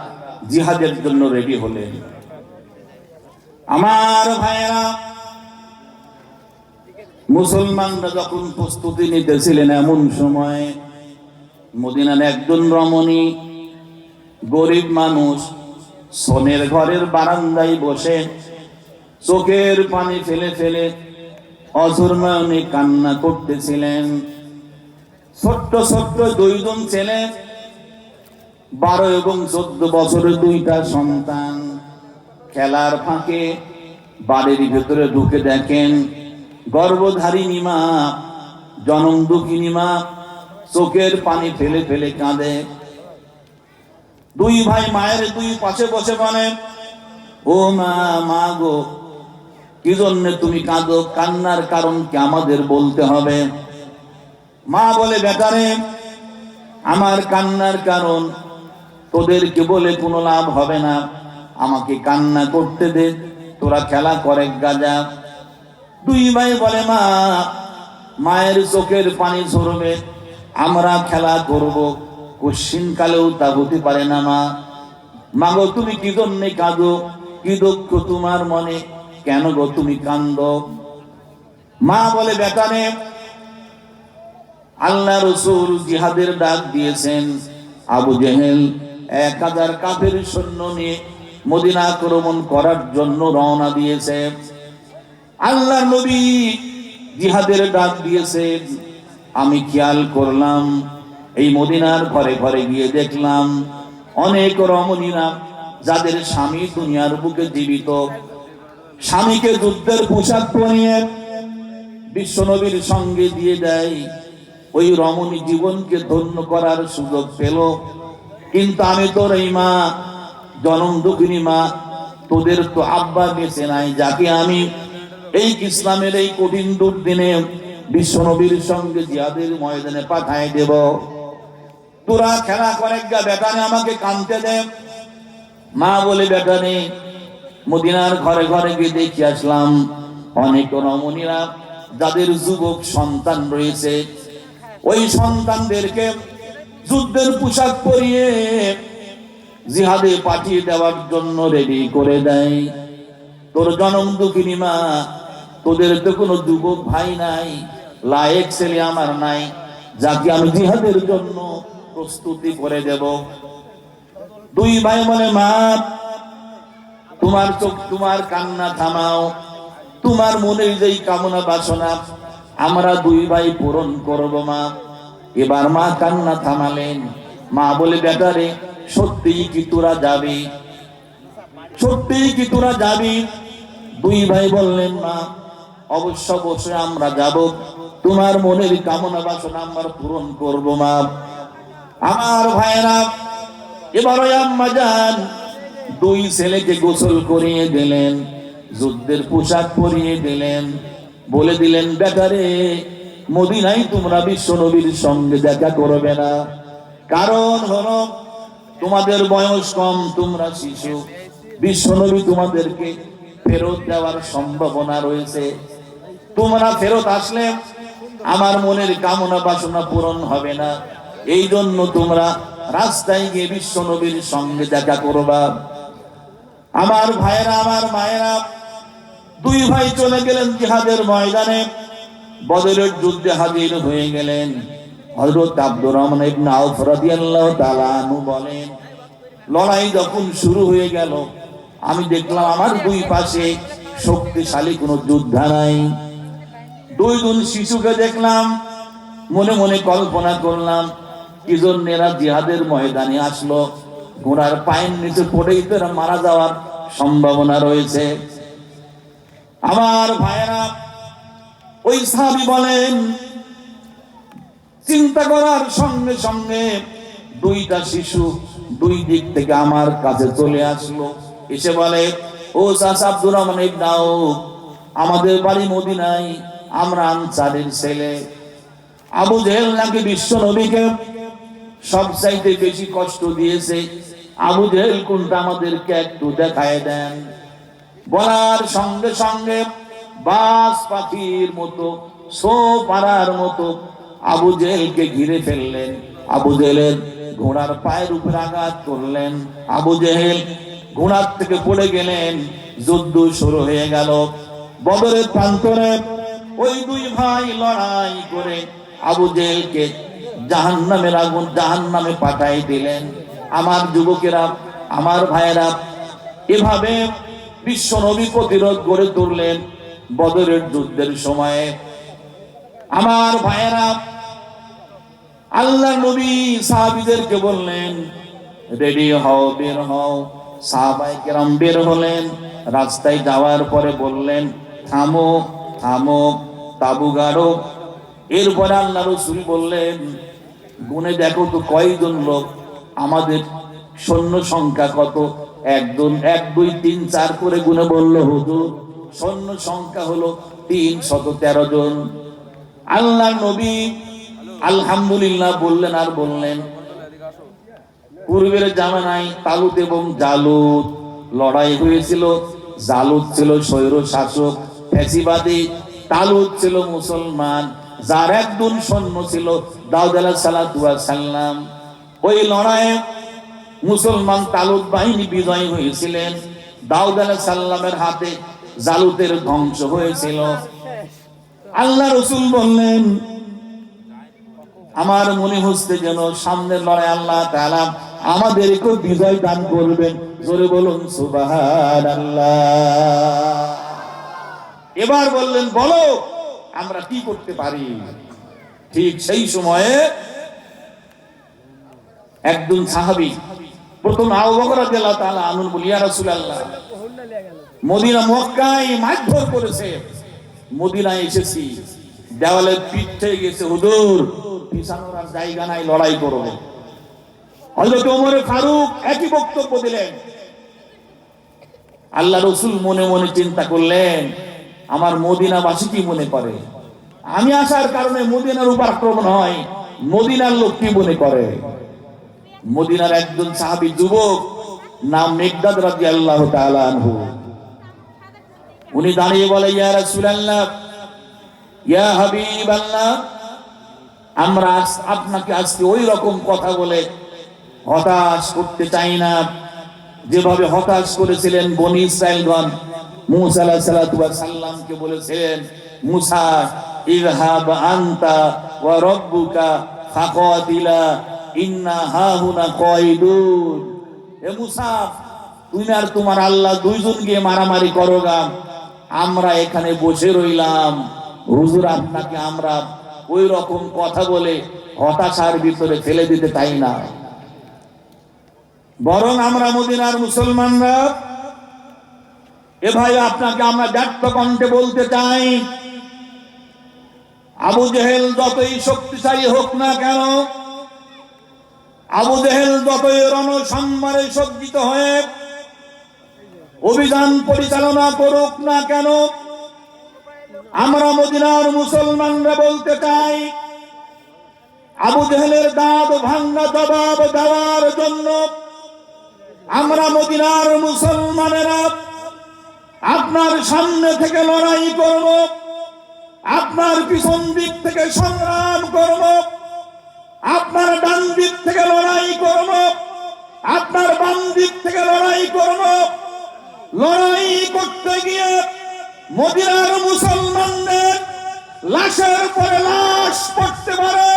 জিহাদের জন্য রেডি হলেন। আমার ভাইয়েরা, মুসলমানরা যখন প্রস্তুতি নিতেছিলেন, এমন সময় মদিনার একজন রমণী, গরিব মানুষ, সোনের ঘরের বারান্দায় বসে চোখের পানি ফেলে ফেলে অঝোর নয়নে কান্না করতেছিলেন। ছোট্ট ছোট্ট 2 ছেলে, 12 এবং 14 বছরের 2টা সন্তান। খেলার ফাঁকে বাড়ির ভেতরে ঢুকে দেখেন গর্ভধারিণী মা, জনম দুঃখিনী মা চোখের পানি ফেলে ফেলে কাঁদে। 2 ভাই মায়ের 2 পাশে বসে বলে, ও মা, মা গো, কি জন্য তুমি কাঁদো? কান্নার কারণ কি আমাদের বলতে হবে? মা বলে, বেটারে, আমার কান্নার কারণ তোদেরকে বলে কোনো লাভ হবে না। আমাকে কান্না করতে দে, তোরা খেলা করে গাজা। 2 ভাই বলে, মা, মায়ের চোখের পানি ঝরবে, আমরা খেলা করব, কোশ্চিন কালেও তা হতে পারে না। মা, মাগো, তুমি কি জন্য কাঁদো? কি দুঃখ তোমার মনে? কেন গো তুমি কান্দো? মা বলে, বেটারে, আল্লাহ রাসূল জিহাদের ডাক দিয়েছেন। আবু জেহেল 1000 কাফের সৈন্য নিয়ে মদিনা আক্রমণ করার জন্য রওনা দিয়েছে। আল্লাহ নবী জিহাদের ডাক দিয়েছেন। আমি খেয়াল করলাম, এই মদিনার ঘরে ঘরে গিয়ে দেখলাম অনেক রমণীরা যাদের স্বামী দুনিয়ার বুকে জীবিত, স্বামীকে যুদ্ধের পোশাক পরিয়ে বিশ্বনবীর সঙ্গে দিয়ে দেয়। ওই রমণী জীবনকে ধন্য করার সুযোগ পেল। কিন্তু আমি তোর এই মা, জনম দুঃখিনী মা, তোদের তো আব্বা বেঁচে নাই, যাকে আমি এই ইসলামের এই কঠিন দুর্দিনে বিশ্বনবীর সঙ্গে জিহাদের ময়দানে পাঠায় দেব। তোরা খেলা করে গা বেটানে, আমাকে কানতে দে। মা বলে, বেটানে মদিনার ঘরে ঘরে গিয়ে দেখে আসলাম অনেক রমণীরা যাদের যুবক সন্তান রয়েছে, ওই সন্তানদেরকে যুদ্ধের পোশাক পরিয়ে জিহাদে পাঠিয়ে দেওয়ার জন্য রেডি করে দেয়। তোর জনম দুঃখিনী মা, তোদের তো কোনো যুবক ভাই নাই, লায়েক ছেলে আমার নাই, যাকে আমি জিহাদের জন্য প্রস্তুতি করে দেব। দুই ভাই বলে, মা তোমার চোখ, তোমার কান্না থামাও, তোমার মনের যেই কামনা বাসনা আমরা দুই ভাই পূরণ করব মা। এবার মা কান্না থামালেন। মা বলে, বেটারে সত্যিই কি তোরা যাবি? সত্যিই কি তোরা যাবি? দুই ভাই বললেন, মা অবশ্য অবশ্যই আমরা যাব, তোমার মনের কামনা বাসনা আমরা পূরণ করব মা। আমার ভাইরা, এবার ওই আম্মা যান দুই ছেলেকে গোসল করিয়ে দিলেন, যুদ্ধের পোশাক পরিয়ে দিলেন, বলে দিলেন, বেটারে মদিনায় তোমরা বিশ্বনবীর সঙ্গে দেখা করবে না, কারণ হলো তোমাদের বয়স কম, তোমরা শিশু, বিশ্বনবী তোমাদেরকে ফেরত দেওয়ার সম্ভাবনা রয়েছে। তোমরা ফেরত আসলে আমার মনের কামনা বাসনা পূরণ হবে না, এই জন্য তোমরা রাস্তায় গিয়ে বিশ্বনবীর সঙ্গে দেখা করবা। আমার ভাইয়েরা, আমার মায়েরা, দুই ভাই চলে গেলেন জিহাদের ময়দানে। বদরের যুদ্ধে হাজির হয়ে গেলেন। হযরত আব্দুর রহমান ইবনে আউফ রাদিয়াল্লাহু তাআলা আনহু বলেন, লড়াই যখন শুরু হয়ে গেল, আমি দেখলাম আমার দুই পাশে শক্তিশালী কোনো যোদ্ধা নাই। দুইজন শিশুকে দেখলাম। মনে মনে কল্পনা করলাম, কি জন্য এরা জিহাদের ময়দানে আসলো? ঘোড়ার পায়ের নিচে পড়েই তো এরা মারা যাওয়ার সম্ভাবনা রয়েছে। আমার ভাইয়েরা, ওই সাহাবী বলেন, চিন্তা করার সঙ্গে সঙ্গে দুইটা শিশু দুই দিক থেকে আমার কাছে চলে আসলো। এসে বলে, ও চাচা আব্দুর রহমান ইবনে আউফ, আমাদের বাড়ি মদিনায়, আমরা আনসারের ছেলে। আবু জেহেল নাকি বিশ্ব নবীকে সবচাইতে বেশি কষ্ট দিয়েছে। আবু জেহেল কোনটা আমাদেরকে একটু দেখায় দেন। বলার সঙ্গে সঙ্গে বাস পাখির মতো, সো পাড়ার মতো আবু জেহেলকে ঘিরে ফেললেন। আবু জেহেলের ঘোড়ার পায়ের উপর আঘাত করলেন। আবু জেহেল ঘোড়ার থেকে পড়ে গেলেন। যুদ্ধ শুরু হয়ে গেল। বদরের প্রান্তরে ওই দুই ভাই লড়াই করে আবু জেহেলকে জাহান্নামের আগুন, জাহান্নামে পাঠাই দিলেন। আমার যুবকেরা, আমার ভাইয়েরা, এভাবে বিশ্ব নবী প্রতিরোধ গড়ে তুললেন বদরের যুদ্ধের সময়ে। আমার ভাইয়েরা, আল্লাহ নবী সাহাবীদেরকে বললেন, রেডি হও, বের হও। সাহাবায়ে কেরাম বের হলেন। রাস্তায় যাওয়ার পরে বললেন, থামো থামো, তাবু গাড়ো। এরপরে আল্লাহ রাসূল বললেন, গুনে দেখো তো কয়জন লোক, আমাদের সৈন্য সংখ্যা কত? একজন, 1 2 3 4 করে গুনে বলল, হুজুর সৈন্য সংখ্যা হলো 313 জন। আল্লাহ নবী আলহামদুলিল্লাহ বললেন আর বললেন, পূর্বের জামানায় তালুত এবং জালুত লড়াই হয়েছিল। জালুত ছিল স্বৈর শাসক, ফ্যাসিবাদী। তালুত ছিল মুসলমান, যার একজন সৈন্য ছিল দাউদ আলাইহিস সালাতু ওয়াস সালাম। ওই লড়াইয়ে মুসলমান তালুত বাহিনী বিজয়ী হয়েছিলেন। দাউদ আলাইহিস সালামের হাতে জালুতের ধ্বংস হয়েছিল। আল্লাহ রাসূল বললেন, আমার মনে হচ্ছে যেন সামনের লড়াই আল্লাহ তাআলা আমাদেরকে বিজয় দান করবেন। জোরে বলুন সুবহানাল্লাহ। এবার বললেন, বলো আমরা কি করতে পারি। ঠিক সেই সময়ে একজন সাহাবী প্রথম আবু বকর রাদিয়াল্লাহু তাআলা আনহু বলি, ইয়া রাসূলুল্লাহ, মদিনা মক্কায় মারধর করেছে, মদিনায় এসেছি, দেওয়ালে পিঠ থেকে গেছে, হুজুর পিছানোর আর জায়গা নাই, লড়াই করব। হযরত ওমর ফারুক একই বক্তব্য দিলেন। আল্লাহ রাসূল মনে মনে চিন্তা করলেন, আমার মদিনাবাসী কি মনে করে, আমি আসার কারণে মদিনার উপর আক্রমণ হয়, মদিনার লোক কি মনে করে। মদিনার একজন সাহাবী যুবক নাম মিকদাদ রাদিয়াল্লাহু তাআলা আনহু, উনি দাঁড়িয়ে বলে, ইয়া রাসূলুল্লাহ, ইয়া হাবিবাল্লাহ, আমরা আপনাকে আজকে ওই রকম কথা বলে হতাশ করতে চাই না, যেভাবে হতাশ করেছিলেন বনি ইসরাঈলগণ মুসা আলাইহিস সালাতু ওয়াস সালামকে বলেছিলেন, মুসা ইযহাব আনতা ওয়া রাব্বুকা ফাকাতিলা ইন্না হাহুনা কায়িদুন। হে মুসা, তুমি আর তোমার আল্লাহ দুইজন গিয়ে মারামারি করো গা, আমরা এখানে বসে রইলাম। হুজুর, আপনাকে আমরা ওই রকম কথা বলে হতাশার ভিতরে ফেলে দিতে চাই না, বরং আমরা মদিনার মুসলমানরা, এ ভাই আপনাকে আমরা ব্যক্ত কণ্ঠে বলতে চাই, আবু জেহেল যতই শক্তিশালী হোক না কেন, আবু জেহেল যতই রণসম্মারে সজ্জিত হয়ে অভিযান পরিচালনা করুক না কেন, আমরা মদিনার মুসলমানরা বলতে চাই, আবু জেহেলের দাঁত ভাঙা জবাব দেওয়ার জন্য আমরা মদিনার মুসলমানেরা আপনার সামনে থেকে লড়াই করব, আপনার পিছন দিক থেকে সংগ্রাম করব, আপনার ডান দিক থেকে লড়াই করব, আপনার বাম দিক থেকে লড়াই করব। লড়াই করতে গিয়ে মদিনার মুসলমানদের লাশের পরে লাশ পড়তে পারে,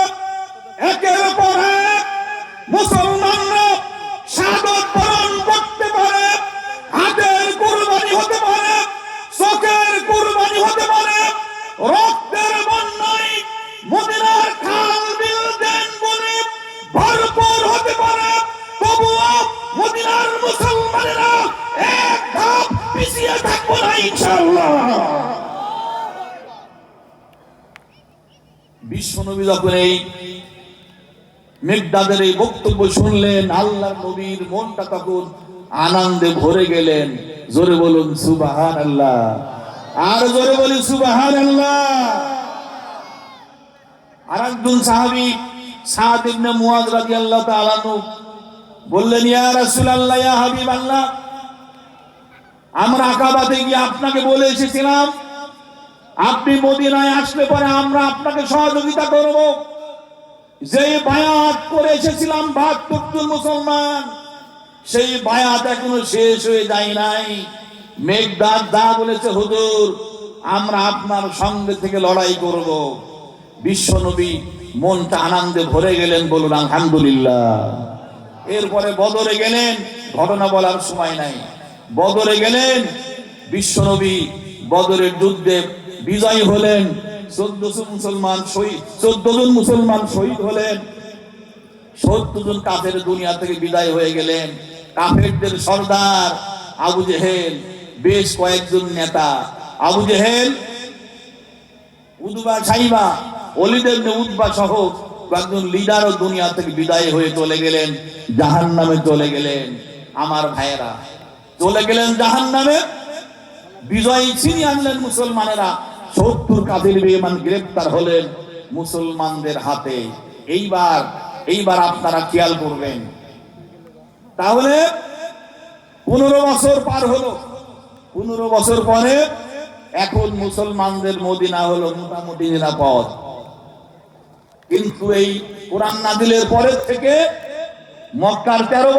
একের পর এক মুসলমানরা শাহাদাত বরণ করতে পারে, হাতের কুরবানি হতে পারে, চোখের কুরবানি হতে পারে, রক্তের বন্যায় মদিনার খাল বিল দেন বলে ভরপুর হতে পারে, তবুও মদিনার মুসলমানেরা এক ধাপ পিছিয়ে থাকবো না ইনশাআল্লাহ। বিশ্বনবী যখন এই মিকদাদের এই বক্তব্য শুনলেন, আল্লাহর নবীর মনটা তখন আনন্দে ভরে গেলেন। জোরে বলুন সুবহানাল্লাহ, আর জোরে বলি সুবহানাল্লাহ। আর একজন সাহাবী সাদ ইবনে মুআয রাদিয়াল্লাহু তাআলা আনহু বললেন, ইয়া রাসূলুল্লাহ, ইয়া হাবিবাল্লাহ, আমরা আকাবাতে গিয়ে আপনাকে বলে এসেছিলাম, আপনি মদিনায় আসলে পরে আমরা আপনাকে সহযোগিতা করব। যেই বায়াত করে এসেছিলাম ৭২ জন মুসলমান, সেই বায়াত এখনো শেষ হয়ে যায় নাই। মিকদাদ দা বলেছে, হুজুর আমরা আপনার সঙ্গে থেকে লড়াই করব। বিশ্বনবী মনটা আনন্দে ভরে গেলেন, বলুন আলহামদুলিল্লাহ। এরপরে বদরে গেলেন, ঘটনা বলার সময় নাই। বদরে গেলেন, বিশ্বনবী বদরের যুদ্ধে বিজয়ী হলেন। ১৪ জন মুসলমান শহীদ হলেন, ৭০ জন কাফের দুনিয়া থেকে বিদায় হয়ে গেলেন। কাফেরদের সর্দার আবু জেহেল, বেশ কয়েকজন নেতা, আবু জেহেল, উতবা, সাইবা, ওলীদ ইবনে উতবা সহ কয়েকজন লিডারও দুনিয়া থেকে বিদায় হয়ে চলে গেলেন, জাহান্নামে চলে গেলেন। আমার ভাইয়েরা, চলে গেলেন জাহান্নামে। বিজয়ী ছিনিয়ে আনলেন মুসলমানেরা। ৭০ কাফের বেঈমান গ্রেফতার হলেন মুসলমানদের হাতে। এইবার আপনারা খেয়াল করবেন, তাহলে ১৫ বছর পার হলো। ১৫ বছর পরে এখন মুসলমানদের মদিনা হলো মোটামুটি নিরাপদ। কিন্তু এই কোরআন নাযিলের পরের থেকে মক্কার ১৩